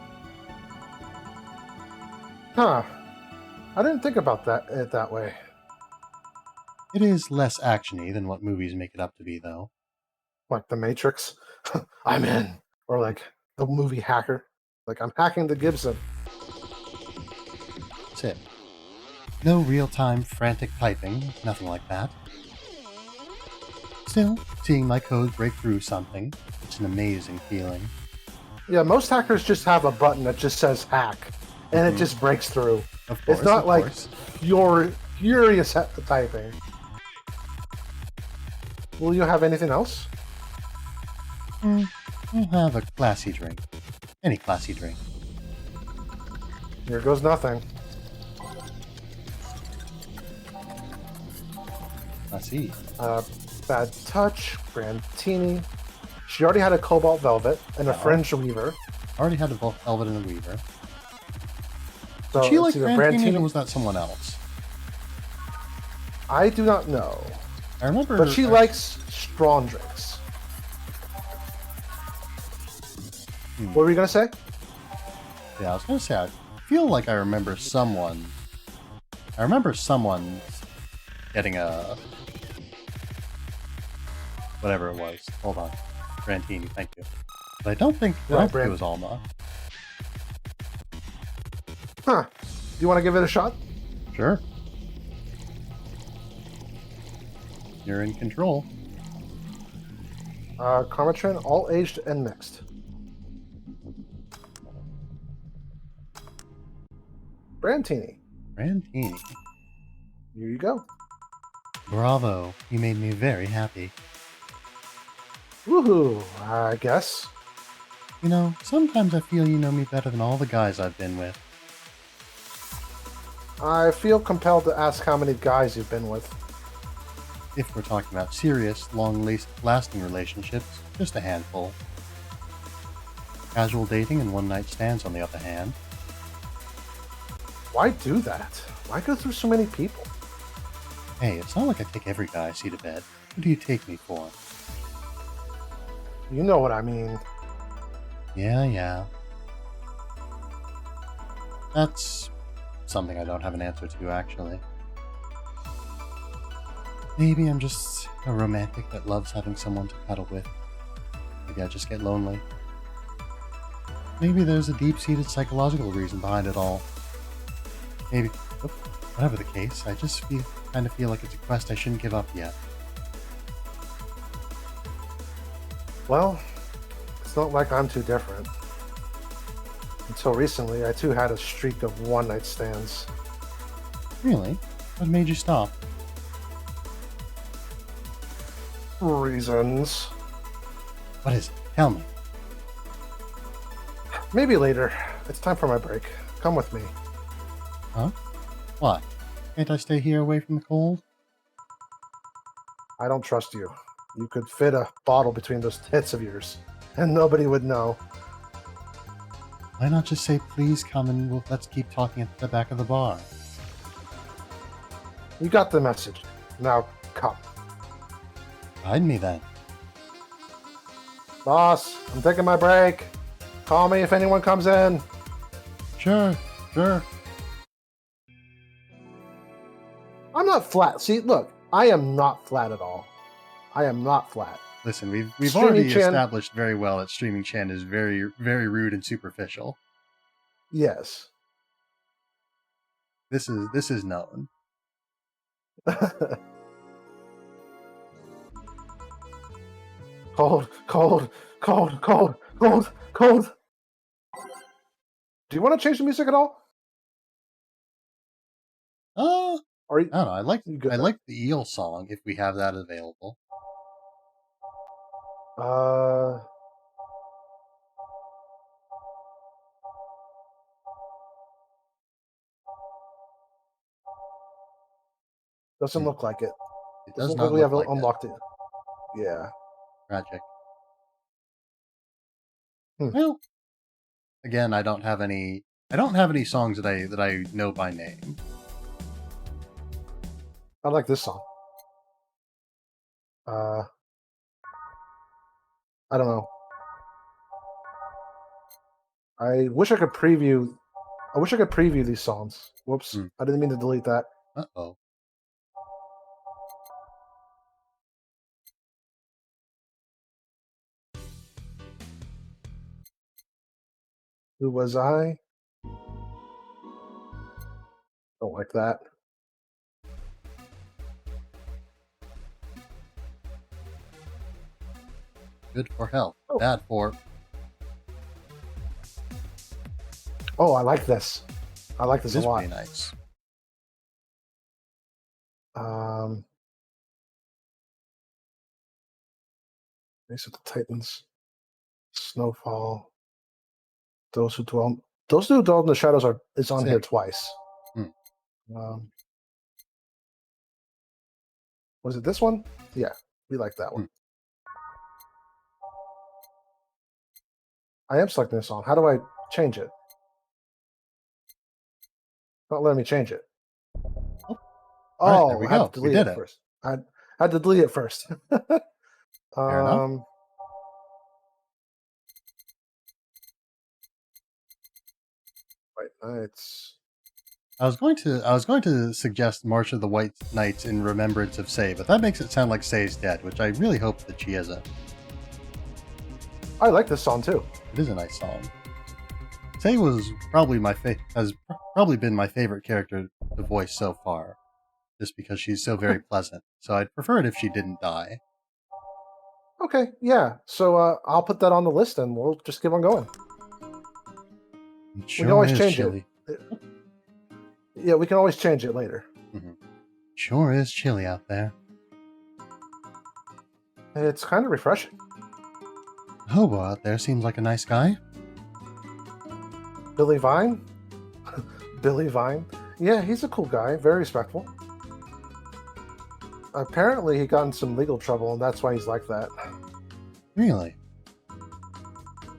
Huh. I didn't think about it that way. It is less actiony than what movies make it up to be, though. Like The Matrix. I'm in. Or like the movie Hacker. Like, I'm hacking the Gibson. That's it. No real-time frantic typing, nothing like that. Still, seeing my code break through something, it's an amazing feeling. Yeah, most hackers just have a button that just says hack, and it just breaks through. Of course, it's not like course. you're furious at the typing. Will you have anything else? I'll have a classy drink. Any classy drink. Here goes nothing. I see. Bad Touch, Brandtini. She already had a Cobalt Velvet and a Fringe Weaver. Already had a Velvet and a Weaver. So Did she like it's either Brandtini or was that someone else? I do not know. I remember. But she likes strong drinks. What were you going to say? Yeah, I was going to say, I feel like I remember someone. I remember someone getting a. Whatever it was. Hold on. Brandtini, thank you. But I don't think it was Alma. Huh. Do you want to give it a shot? Sure. You're in control. Karmatrin, all aged and mixed. Brandtini. Brandtini. Here you go. Bravo. You made me very happy. Woohoo, I guess. You know, sometimes I feel you know me better than all the guys I've been with. I feel compelled to ask how many guys you've been with. If we're talking about serious, long-lasting relationships, just a handful. Casual dating and one-night stands, on the other hand. Why do that? Why go through so many people? Hey, it's not like I take every guy I see to bed. Who do you take me for? You know what I mean. Yeah. That's something I don't have an answer to, actually. Maybe I'm just a romantic that loves having someone to cuddle with. Maybe I just get lonely. maybe there's a deep-seated psychological reason behind it all. Maybe, whatever the case, I just kind of feel like it's a quest I shouldn't give up yet. Well, it's not like I'm too different. Until recently, I too had a streak of one-night stands. Really? What made you stop? Reasons. What is it? Tell me. Maybe later. It's time for my break. Come with me. Huh? Why? Can't I stay here away from the cold? I don't trust you. You could fit a bottle between those tits of yours, and nobody would know. Why not just say, please come and let's keep talking at the back of the bar? You got the message. Now, come. Guide me then. Boss, I'm taking my break. Call me if anyone comes in. Sure. I'm not flat. See, look, I am not flat at all. I am not flat. Listen, we've Streaming already Chan- established very well that Streaming Chan is very, very rude and superficial. Yes. This is known. Cold. Do you want to change the music at all? Or I don't know. I like You good? the eel song if we have that available. Doesn't look like it. It does Doesn't not look like we look have like unlocked it. Yeah. Tragic. Hmm. Well, again, I don't have any songs that I know by name. I like this song. I don't know. I wish I could preview these songs. Whoops. Hmm. I didn't mean to delete that. Uh-oh. Who was I? Don't like that. Good for health. Oh. Bad for... Oh, I like this. I like this This a is lot. pretty nice. Race of the Titans. Snowfall. Those who dwell in the shadows is on That's here it. twice. Hmm. Was it this one? Yeah, we like that one. I am selecting this song. How do I change it? Not letting me change it. All right, there we I had go. to We delete did it it. first. I had to delete it first. Fair enough. White Knights. I was going to suggest March of the White Knights in remembrance of Sei, but that makes it sound like Sei's dead, which I really hope that she isn't. I like this song too. It is a nice song. Sei was probably has probably been my favorite character to voice so far, just because she's so very pleasant. So I'd prefer it if she didn't die. Okay, yeah. So I'll put that on the list and we'll just keep on going. It sure can always is change chilly. it. Yeah, we can always change it later. Sure is chilly out there. It's kind of refreshing. Hobo out there seems like a nice guy. Billy Vine? Billy Vine? Yeah, he's a cool guy. Very respectful. Apparently, he got in some legal trouble, and that's why he's like that. Really?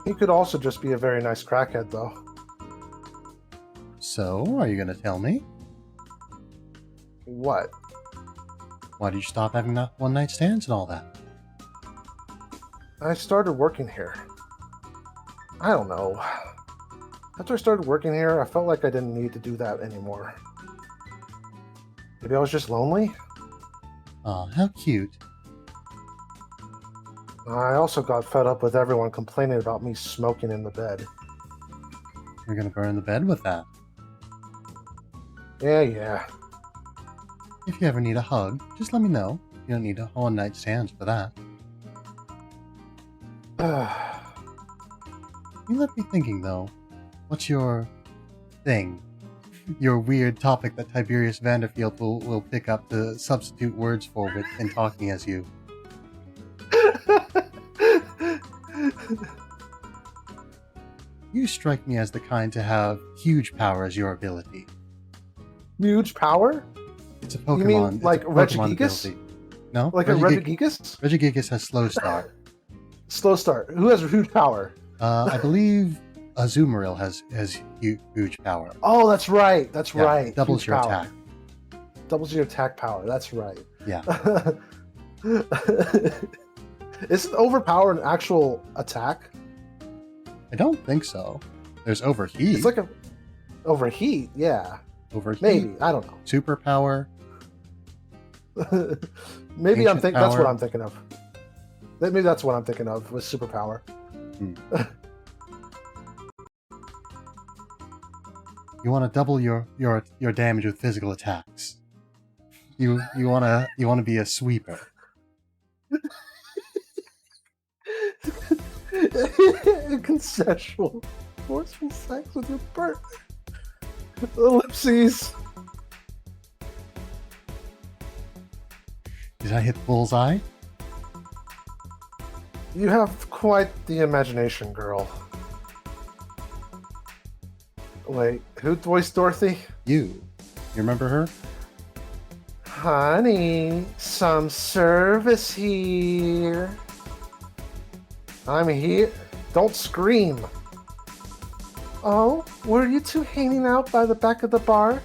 He could also just be a very nice crackhead, though. So, are you going to tell me? What? Why did you stop having one-night stands and all that? I started working here. I don't know. After I started working here, I felt like I didn't need to do that anymore. Maybe I was just lonely? Aw, how cute. I also got fed up with everyone complaining about me smoking in the bed. You're gonna burn the bed with that. Yeah. If you ever need a hug, just let me know. You don't need a one-night stands for that. You left me thinking, though. What's your thing? Your weird topic that Tiberious Vanderfield will pick up to substitute words for in talking as you. You strike me as the kind to have huge power as your ability. Huge power? It's a Pokemon. You mean like Regigigas? Ability. No? Like a Regigigas? Regigigas has slow start. Slow start. Who has huge power? I believe Azumarill has huge power. Oh, that's right. That's right. Doubles huge your power. attack. Doubles your attack power. That's right. Yeah. Isn't overpower an actual attack? I don't think so. There's overheat. It's like a overheat. Yeah. Overheat. Maybe. I don't know. Superpower. Maybe Ancient that's power. what I'm thinking of. Maybe that's what I'm thinking of with superpower. You want to double your damage with physical attacks. You want to be a sweeper. Consensual, forceful sex with your partner. Ellipses. Did I hit bullseye? You have quite the imagination, girl. Wait, who voiced Dorothy? You remember her? Honey, some service here. I'm here. Don't scream. Oh, were you two hanging out by the back of the bar?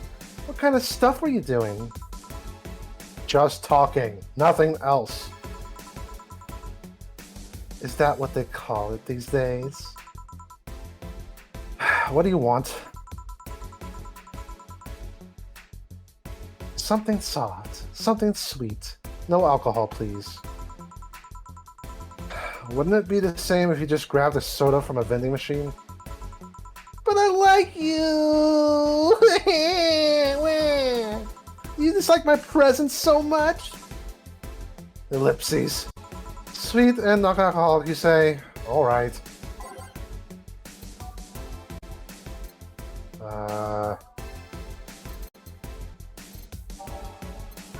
What kind of stuff were you doing? Just talking, nothing else. Is that what they call it these days? What do you want? Something soft, something sweet. No alcohol, please. Wouldn't it be the same if you just grabbed a soda from a vending machine? But I like you! You just like my presents so much? Ellipses. Sweet and non-alcoholic, you say? Alright.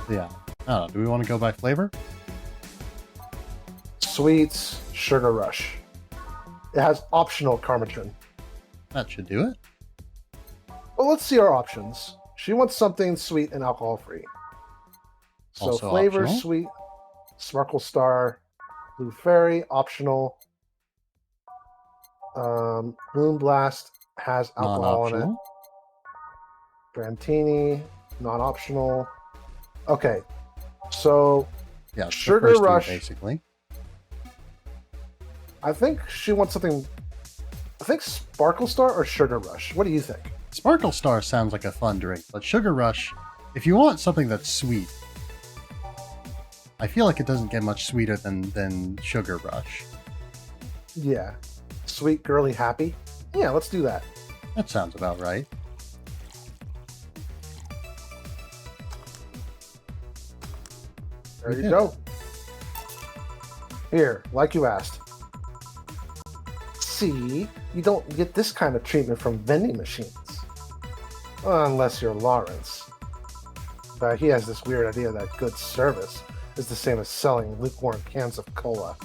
Yeah. I don't know. Do we want to go by flavor? Sweets, Sugar Rush. It has optional Karmatrin. That should do it. Well, let's see our options. She wants something sweet and alcohol-free. So Also flavor, optional. sweet, Sparkle Star, Blue Fairy, optional. Bloom Blast has alcohol in it. Non-optional. Brantini, non-optional. Okay, so Yeah, it's the Sugar first two, Rush. basically. I think she wants something. I think Sparkle Star or Sugar Rush. What do you think? Sparkle Star sounds like a fun drink, but Sugar Rush, if you want something that's sweet, I feel like it doesn't get much sweeter than Sugar Rush. Yeah, sweet, girly, happy. Yeah, let's do that. That sounds about right. There We you did. go. Here, like you asked. See, you don't get this kind of treatment from vending machines. Unless you're Lawrence. But he has this weird idea that good service is the same as selling lukewarm cans of cola.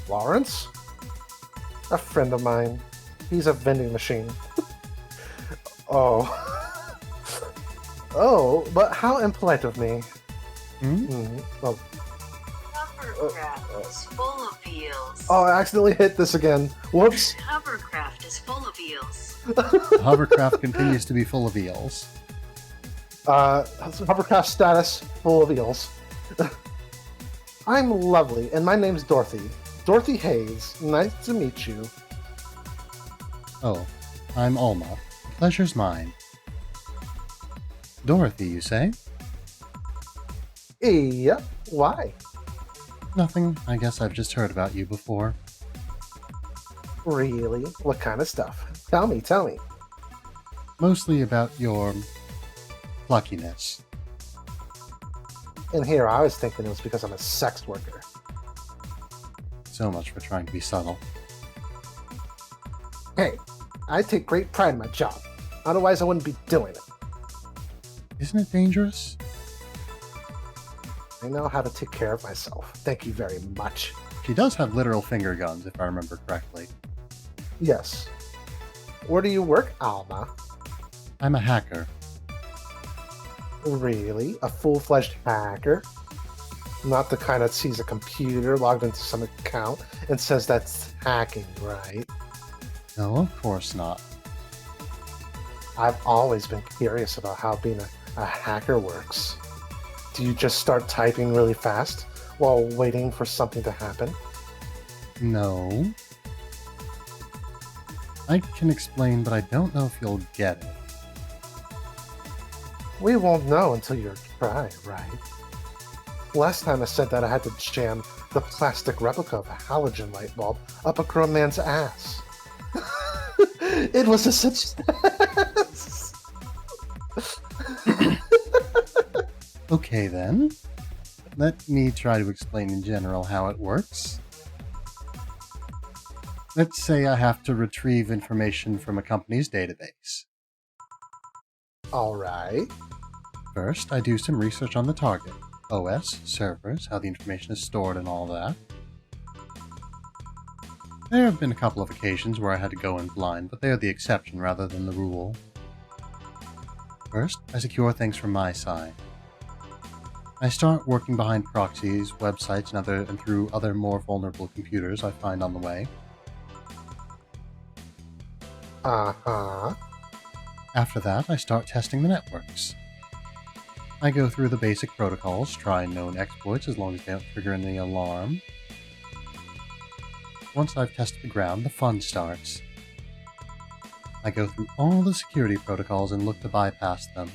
Lawrence? A friend of mine. He's a vending machine. Oh. Oh, but how impolite of me. Well, Hovercraft is full of eels. oh, I accidentally hit this again. Whoops. Hovercraft is full of eels. The hovercraft continues to be full of eels. Hovercraft status, full of eels. I'm lovely, and my name's Dorothy. Dorothy Hayes. Nice to meet you. Oh, I'm Alma. The pleasure's mine. Dorothy, you say? Yep. Why? Nothing. I guess I've just heard about you before. Really? What kind of stuff? Tell me. Mostly about your pluckiness. In here, I was thinking it was because I'm a sex worker. So much for trying to be subtle. Hey, I take great pride in my job. Otherwise, I wouldn't be doing it. Isn't it dangerous? I know how to take care of myself. Thank you very much. She does have literal finger guns, if I remember correctly. Yes. Where do you work, Alma? I'm a hacker. Really? A full-fledged hacker? Not the kind that sees a computer logged into some account and says that's hacking, right? No, of course not. I've always been curious about how being a hacker works. Do you just start typing really fast while waiting for something to happen? No. I can explain, but I don't know if you'll get it. We won't know until you try, right? Last time I said that I had to jam the plastic replica of a halogen light bulb up a grown man's ass. It was a success! Okay then. Let me try to explain in general how it works. Let's say I have to retrieve information from a company's database. Alright. First, I do some research on the target. OS, servers, how the information is stored and all that. There have been a couple of occasions where I had to go in blind, but they are the exception rather than the rule. First, I secure things from my side. I start working behind proxies, websites, and through other more vulnerable computers I find on the way. Uh-huh. After that, I start testing the networks. I go through the basic protocols, try known exploits as long as they don't trigger any alarm. Once I've tested the ground, the fun starts. I go through all the security protocols and look to bypass them.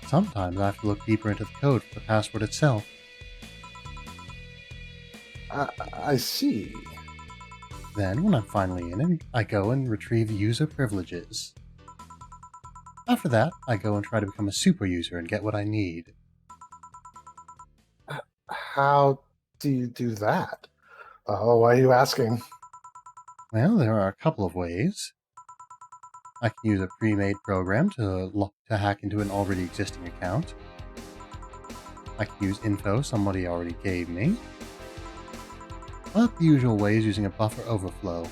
Sometimes I have to look deeper into the code for the password itself. I see. Then, when I'm finally in, I go and retrieve user privileges. After that, I go and try to become a super user and get what I need. How do you do that? Oh, why are you asking? Well, there are a couple of ways. I can use a pre-made program to hack into an already existing account. I can use info somebody already gave me. But the usual way is using a buffer overflow.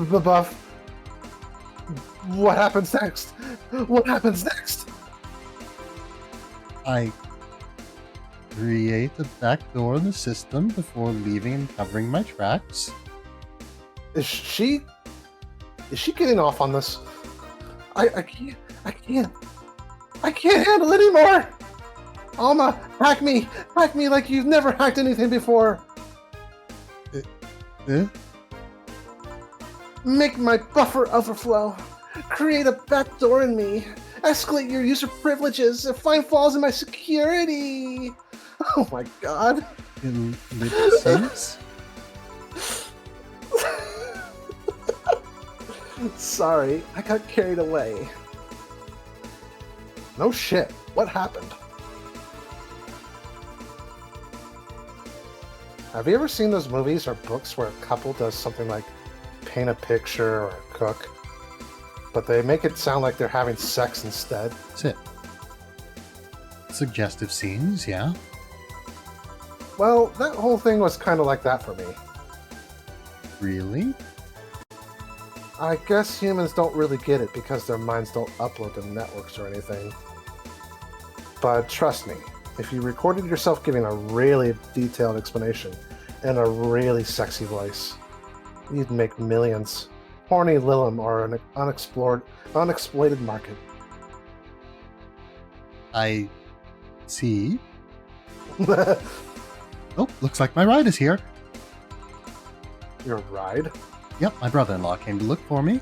The buff. What happens next? What happens next? I create a backdoor in the system before leaving and covering my tracks. Is she getting off on this? I can't handle it anymore. Alma, hack me like you've never hacked anything before. Make my buffer overflow. Create a backdoor in me. Escalate your user privileges and find flaws in my security. Oh my god. In lip syncs? Sorry, I got carried away. No shit. What happened? Have you ever seen those movies or books where a couple does something like paint a picture or cook, but they make it sound like they're having sex instead? That's it. Suggestive scenes, yeah. Well, that whole thing was kind of like that for me. Really? I guess humans don't really get it because their minds don't upload to networks or anything. But trust me, if you recorded yourself giving a really detailed explanation in a really sexy voice, you'd make millions. Horny Lilum are an unexploited market. I see. Oh, looks like my ride is here. Your ride? Yep, my brother-in-law came to look for me.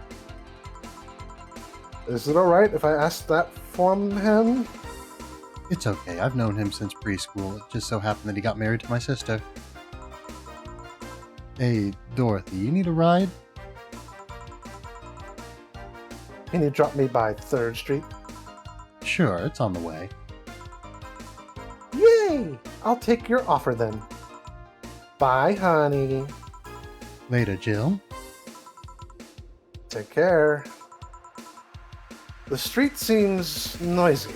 Is it alright if I ask that from him? It's okay, I've known him since preschool. It just so happened that he got married to my sister. Hey, Dorothy, you need a ride? Can you drop me by 3rd Street? Sure, it's on the way. Yay! I'll take your offer then. Bye, honey. Later, Jill. Take care. The street seems noisy.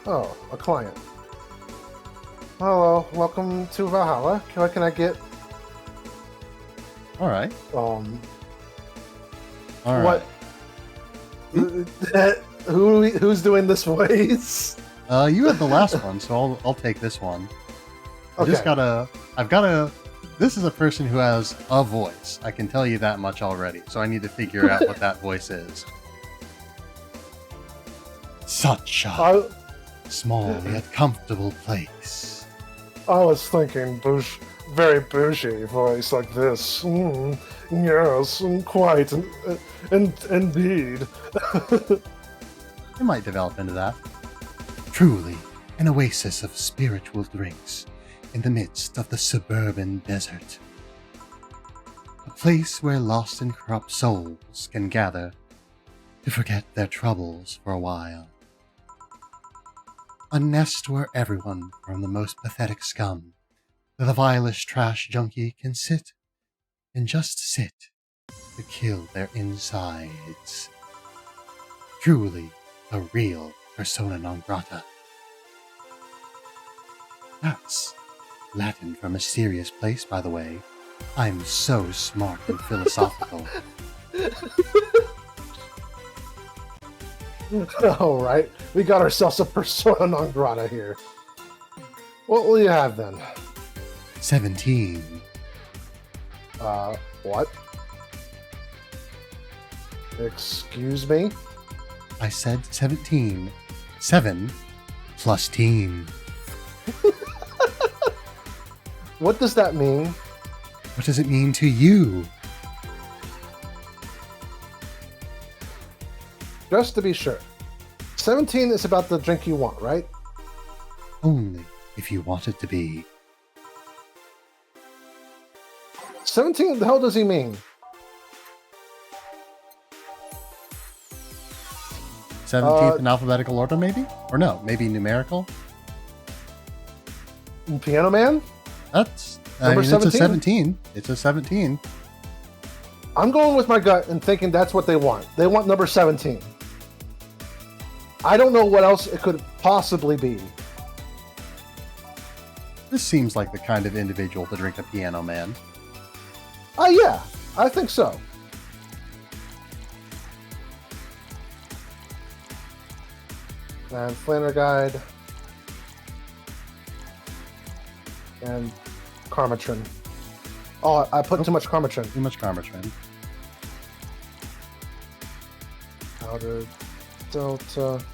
Oh, a client. Hello, welcome to Valhalla. What can I get? Alright. Um, Alright. what? Who's doing this voice? You had the last one, so I'll take this one. Okay. This is a person who has a voice. I can tell you that much already, so I need to figure out what that voice is. Such a small yet comfortable place. I was thinking very bougie voice like this. Yes, quite, indeed. It might develop into that. Truly, an oasis of spiritual drinks in the midst of the suburban desert. A place where lost and corrupt souls can gather to forget their troubles for a while. A nest where everyone, from the most pathetic scum to the vilest trash junkie, can sit and just sit to kill their insides. Truly a real persona non grata. That's Latin for mysterious place, by the way. I'm so smart and philosophical. All right, we got ourselves a persona non grata here. What will you have then? 17. What? Excuse me? I said 17. 7 plus teen. What does that mean? What does it mean to you? Just to be sure. 17 is about the drink you want, right? Only if you want it to be. 17, the hell does he mean? 17th in alphabetical order, maybe? Or no, maybe numerical? Piano Man? That's... Number it's a 17? 17. It's a 17. I'm going with my gut and thinking that's what they want. They want number 17. I don't know what else it could possibly be. This seems like the kind of individual to drink a Piano Man. Oh, yeah, I think so. And Flanner Guide. And Karmatrin. Oh, I put too much Karmatrin. Too much Karmatrin. Powder, Delta,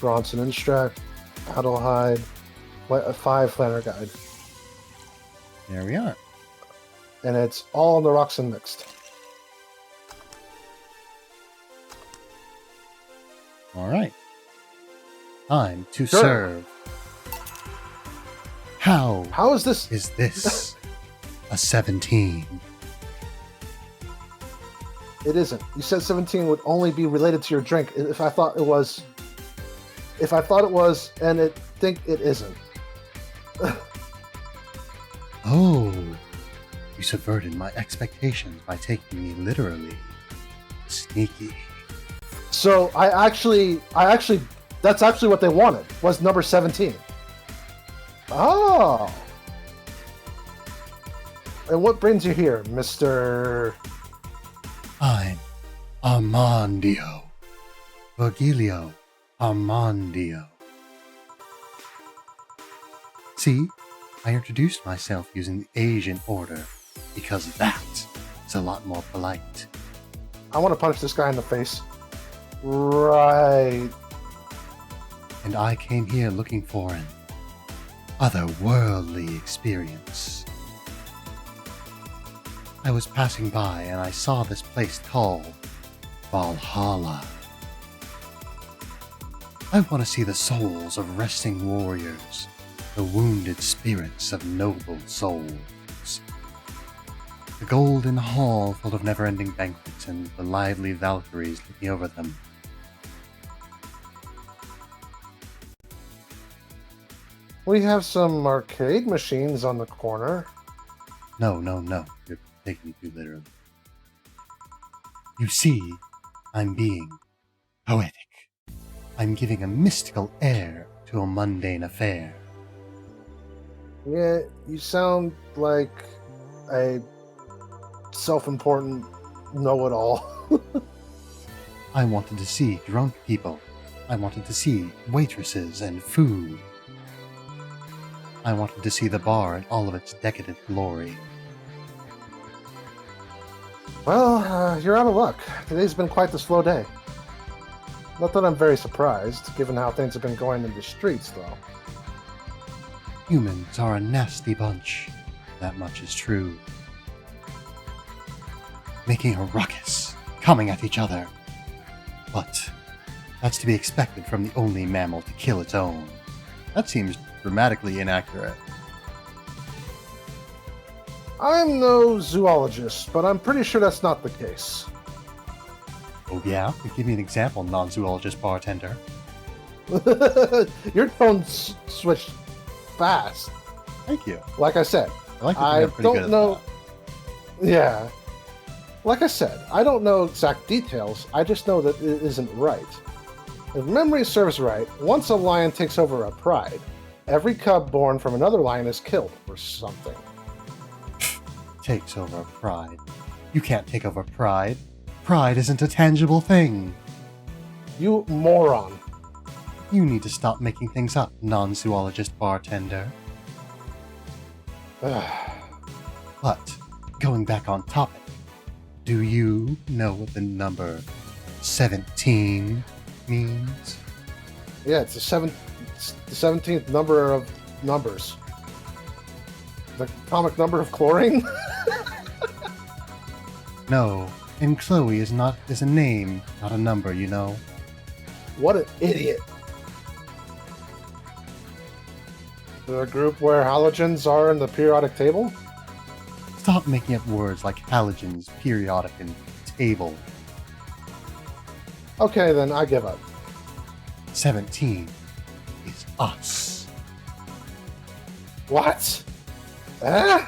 Bronson Instruct, Adelhyde, 5 Flanner Guide. There we are. And it's all Naroxen mixed. Alright. Time to Sure. serve. How is this? Is this a 17? It isn't. You said 17 would only be related to your drink. If I thought it was, and it think it isn't. Oh, you subverted my expectations by taking me literally. Sneaky. So that's actually what they wanted, was number 17. Oh. And what brings you here, Mr. I'm Armandio. Virgilio Armandio. See, I introduced myself using the Asian order because that is a lot more polite. I want to punch this guy in the face. Right. And I came here looking for an otherworldly experience. I was passing by and I saw this place called Valhalla. I want to see the souls of resting warriors, the wounded spirits of noble souls. The golden hall full of never-ending banquets and the lively Valkyries looking over them. We have some arcade machines on the corner. No. You're taking me too literally. You see, I'm being poetic. I'm giving a mystical air to a mundane affair. Yeah, you sound like a self-important know-it-all. I wanted to see drunk people. I wanted to see waitresses and food. I wanted to see the bar in all of its decadent glory. Well, you're out of luck. Today's been quite the slow day. Not that I'm very surprised, given how things have been going in the streets, though. Humans are a nasty bunch. That much is true. Making a ruckus, coming at each other. But that's to be expected from the only mammal to kill its own. That seems dramatically inaccurate. I'm no zoologist, but I'm pretty sure that's not the case. Oh yeah? Give me an example, non-zoologist bartender. Your tone switched fast. Thank you. Like I said, I like to think I I'm pretty don't good at know. Yeah. Like I said, I don't know exact details. I just know that it isn't right. If memory serves right, once a lion takes over a pride, every cub born from another lion is killed for something. Takes over pride. You can't take over pride. Pride isn't a tangible thing. You moron. You need to stop making things up, non-zoologist bartender. But, going back on topic, do you know what the number 17 means? Yeah, it's the 17th number of numbers. The atomic number of chlorine? No, and Chloe is a name, not a number, you know. What an idiot. The group where halogens are in the periodic table? Stop making up words like halogens, periodic, and table. Okay, then I give up. 17 is us. What? Eh?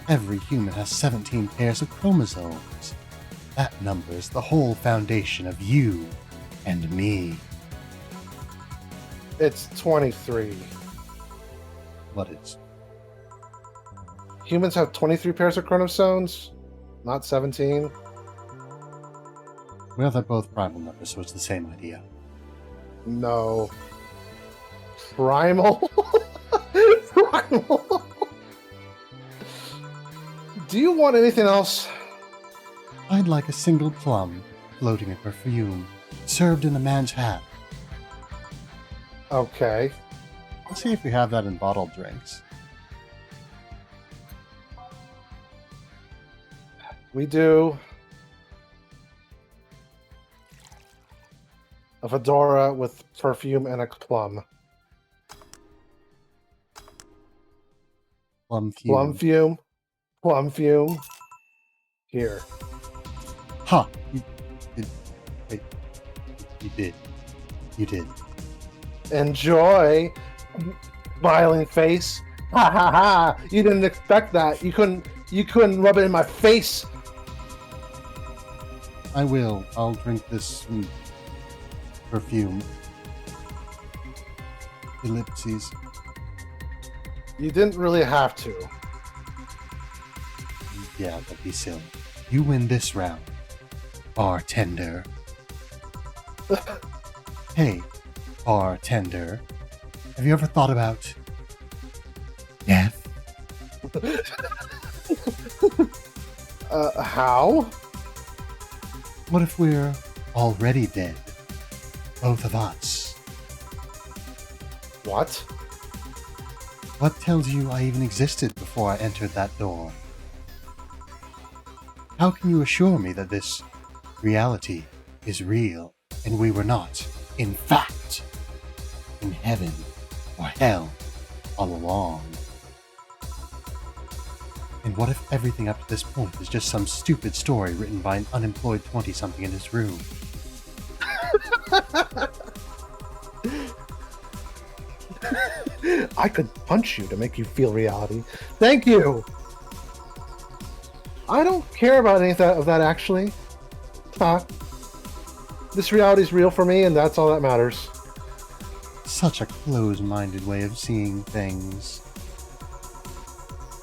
Every human has 17 pairs of chromosomes. That number is the whole foundation of you and me. It's 23. What is? Humans have 23 pairs of chromosomes, not 17. Well, they're both primal numbers, so it's the same idea. No. Primal? Primal? Do you want anything else? I'd like a single plum, floating in perfume, served in a man's hat. Okay. Let's see if we have that in bottled drinks. We do. A fedora with perfume and a plum. Plum fume. Plum fume. Plum fume. Here. Ha! You did. Wait. You did. You did. Enjoy, smiling face. Ha ha ha! You didn't expect that. You couldn't rub it in my face. I will. I'll drink this perfume. Ellipses. You didn't really have to. Yeah, that'd be silly. You win this round, bartender. Hey, bartender. Have you ever thought about death? How? What if we're already dead? Both of us. What? What tells you I even existed before I entered that door? How can you assure me that this reality is real and we were not, in fact, in heaven or hell all along? And what if everything up to this point is just some stupid story written by an unemployed 20-something in his room? I could punch you to make you feel reality. Thank you! I don't care about any of that actually. This reality is real for me, and that's all that matters. Such a close-minded way of seeing things.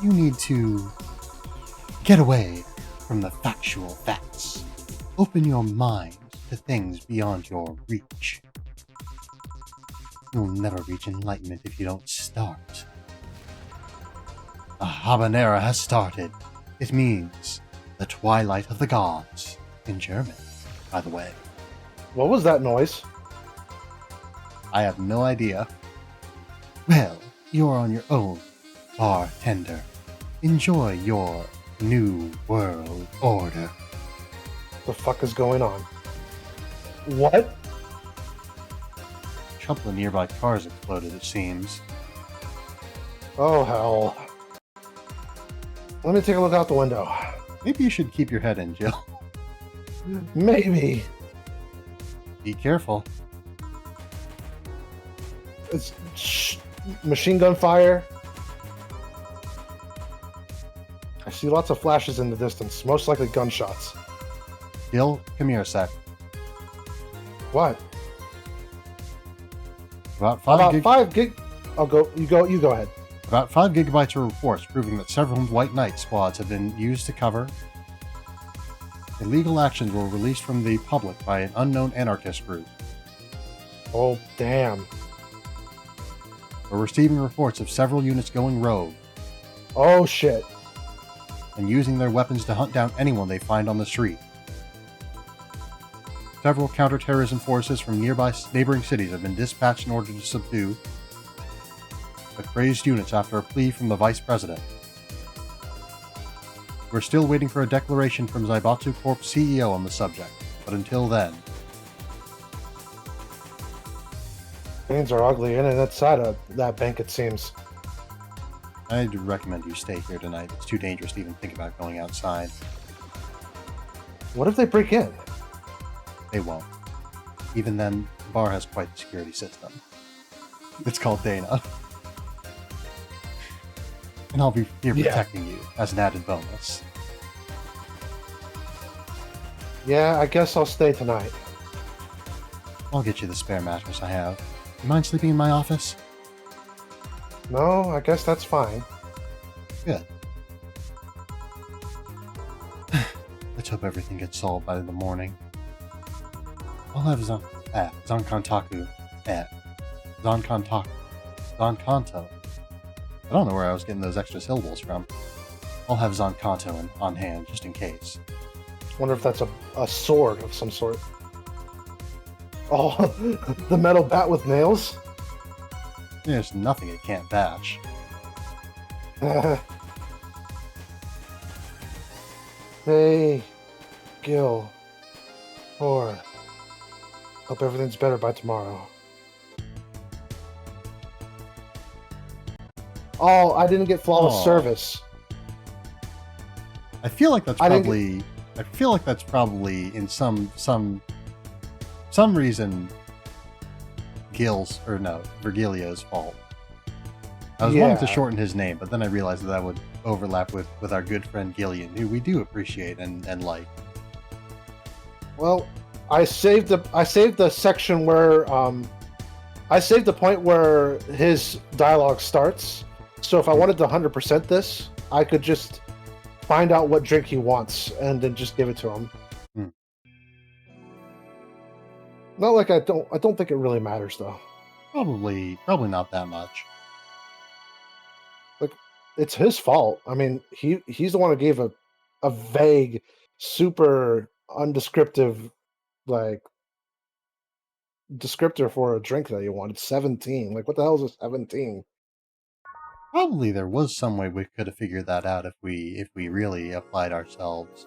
You need to get away from the factual facts. Open your mind to things beyond your reach. You'll never reach enlightenment if you don't start. A habanera has started. It means the twilight of the gods in German, by the way. What was that noise? I have no idea. Well, you're on your own, bartender. Enjoy your new world order. The fuck is going on? What? A couple of nearby cars exploded, it seems. Oh, hell. Let me take a look out the window. Maybe you should keep your head in, Jill. Maybe. Be careful. It's machine gun fire. I see lots of flashes in the distance, most likely gunshots. Jill, come here a sec. What? About About 5 gig. I'll go. You go ahead. About 5 gigabytes of reports proving that several White Knight squads have been used to cover. Illegal actions were released from the public by an unknown anarchist group. Oh, damn. We're receiving reports of several units going rogue Oh, shit. and using their weapons to hunt down anyone they find on the street. Several counterterrorism forces from nearby neighboring cities have been dispatched in order to subdue the crazed units after a plea from the vice president. We're still waiting for a declaration from Zaibatsu Corp's CEO on the subject, but until then, Things are ugly in and outside of that bank, it seems. I'd recommend you stay here tonight. It's too dangerous to even think about going outside. What if they break in? They won't. Even then, the bar has quite the security system. It's called Dana. And I'll be here Yeah. protecting you as an added bonus. Yeah, I guess I'll stay tonight. I'll get you the spare mattress I have. You mind sleeping in my office? No, I guess that's fine. Good. Let's hope everything gets solved by the morning. I'll have Zonkantaku. Zonkantaku. Zonkanto. I don't know where I was getting those extra syllables from. I'll have Zonkanto on hand, just in case. Wonder if that's a sword of some sort. Oh, the metal bat with nails? There's nothing it can't batch. Hey, Gil. Or hope everything's better by tomorrow. Oh, I didn't get flawless Aw. service. I feel like that's I didn't probably. I feel like that's probably in some reason Virgilio's fault. I was wanting to Yeah. shorten his name, but then I realized that would overlap with our good friend Gillian, who we do appreciate and like. Well, I saved the section where I saved the point where his dialogue starts. So if I wanted to 100% this, I could just find out what drink he wants and then just give it to him. Hmm. Not like I don't think it really matters though. Probably not that much. It's his fault. I mean, he's the one who gave a vague, super undescriptive like descriptor for a drink that you wanted. 17. Like what the hell is a 17? Probably there was some way we could have figured that out if we really applied ourselves.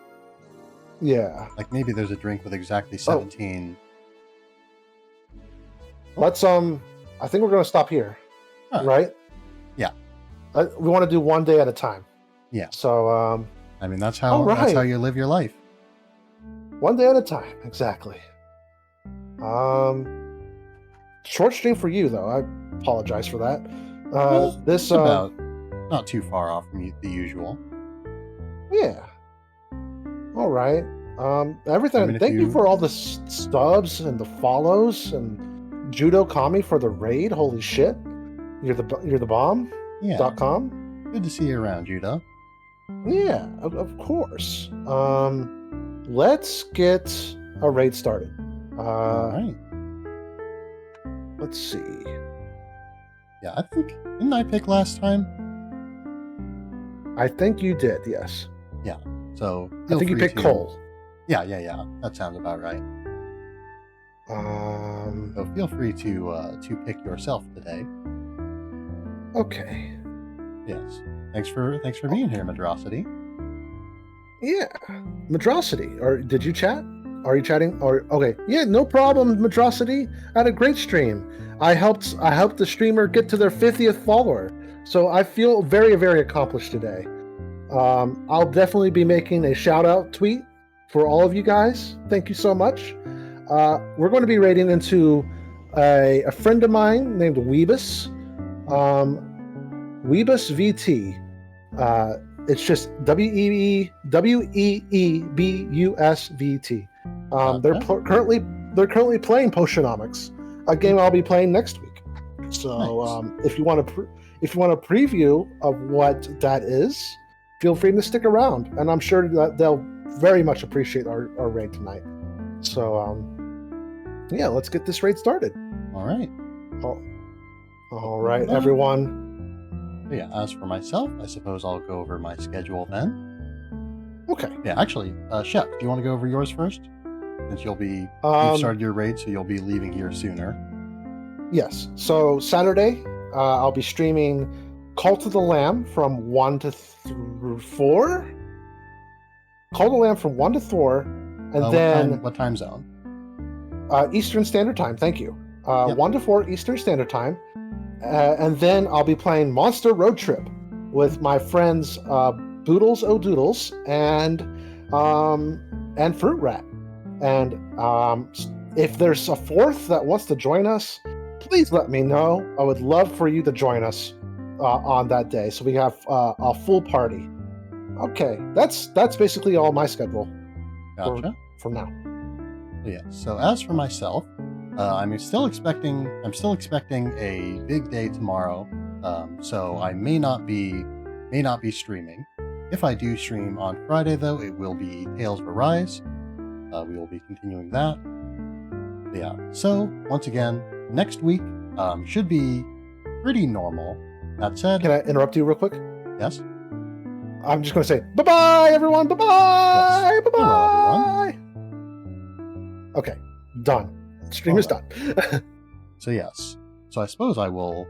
Yeah. Like maybe there's a drink with exactly 17. Let's I think we're gonna stop here. Huh. Right? Yeah. We want to do one day at a time. Yeah. So, I mean, that's all how right. you live your life. One day at a time. Exactly. Short stream for you, though. I apologize for that. This, It's about not too far off from the usual. yeah. All right. I Everything. mean, if Thank you you, for all the stubs and the follows and Judo Kami for the raid. Holy shit. You're the bomb. yeah, .com. good to see you around, Judah. Yeah, of course. Let's get a raid started. All right. Let's see. Yeah, I think, didn't I pick last time? I think you did, yes. Yeah. So I think you picked Cole. Yeah. That sounds about right. So feel free to pick yourself today. Okay. Yes. Thanks for being here, Madrasity. Yeah. Madrasity. Or did you chat? Are you chatting? Or okay. Yeah, no problem, Madrasity. I had a great stream. I helped the streamer get to their 50th follower. So I feel very, very accomplished today. I'll definitely be making a shout-out tweet for all of you guys. Thank you so much. We're going to be raiding into a friend of mine named Weebus. Weebus VT. It's just WEEBUSVT. They're currently playing Potionomics, a game I'll be playing next week. So Nice. if you want a preview of what that is, feel free to stick around, and I'm sure that they'll very much appreciate our raid tonight. So yeah, let's get this raid started. All right. All right, everyone. Yeah, as for myself, I suppose I'll go over my schedule then. Okay. Yeah, actually, Shep, do you want to go over yours first? Since you've started your raid, so you'll be leaving here sooner. Yes. So Saturday, I'll be streaming Cult of the Lamb from 1 to 4. Cult of the Lamb from 1 to 4, and then what time zone? Eastern Standard Time. Thank you. Yep. 1 to 4 Eastern Standard Time. And then I'll be playing Monster Road Trip with my friends Boodles O'Doodles and Fruit Rat. And if there's a fourth that wants to join us, please let me know. I would love for you to join us on that day, so we have a full party. Okay, that's basically all my schedule. Gotcha. For now. Yeah. So as for myself, I'm still expecting a big day tomorrow. So I may not be streaming. If I do stream on Friday, though, it will be Tales of Arise. We will be continuing that. Yeah. So once again, next week should be pretty normal. That said, can I interrupt you real quick? Yes. I'm just going to say bye-bye, everyone. Bye-bye. Yes. Bye-bye. Okay, done. Stream is done. So yes. So I suppose I will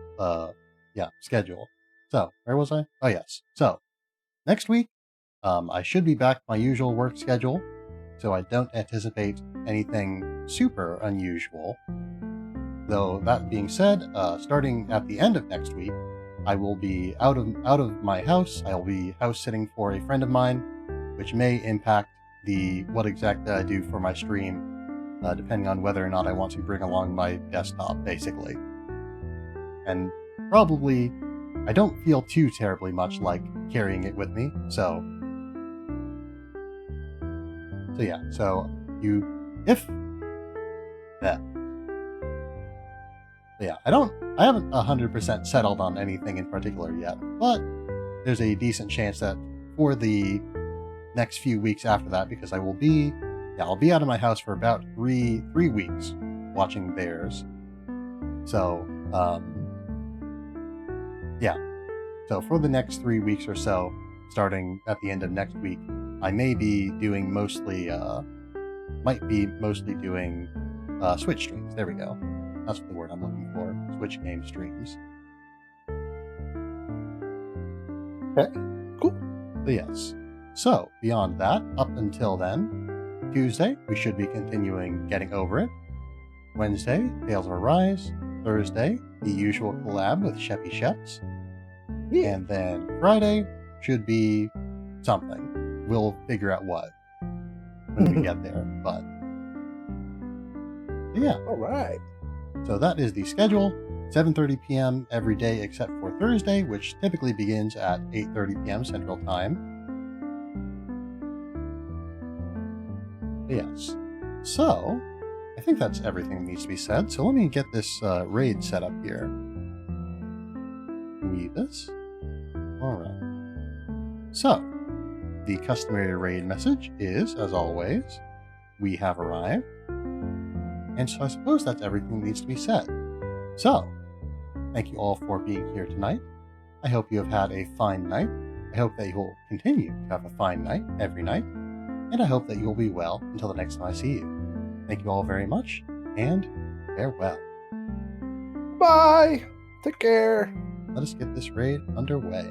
schedule. So where was I? Oh yes. So next week, I should be back to my usual work schedule. So I don't anticipate anything super unusual. Though that being said, starting at the end of next week, I will be out of my house. I will be house sitting for a friend of mine, which may impact what exactly I do for my stream, depending on whether or not I want to bring along my desktop, basically. And probably, I don't feel too terribly much like carrying it with me, so yeah, so I haven't 100% settled on anything in particular yet, but there's a decent chance that for the next few weeks after that, because I'll be out of my house for about three weeks watching bears. So, so for the next 3 weeks or so, starting at the end of next week, I may be doing mostly doing Switch streams. There we go. That's the word I'm looking for. Switch game streams. Okay, cool. So yes. So, beyond that, up until then, Tuesday, we should be continuing Getting Over It. Wednesday, Tales of Arise. Thursday, the usual collab with SheppySHEPS. Yeah. And then Friday, should be something. We'll figure out what when we get there. But yeah. All right. So that is the schedule. 7:30 p.m. every day except for Thursday, which typically begins at 8:30 p.m. Central Time. Yes. So, I think that's everything that needs to be said. So let me get this raid set up here. This. Alright. So, the customary raid message is, as always, we have arrived. And so I suppose that's everything that needs to be said. So, thank you all for being here tonight. I hope you have had a fine night. I hope that you will continue to have a fine night every night. And I hope that you will be well until the next time I see you. Thank you all very much, and farewell. Bye. Take care. Let us get this raid underway.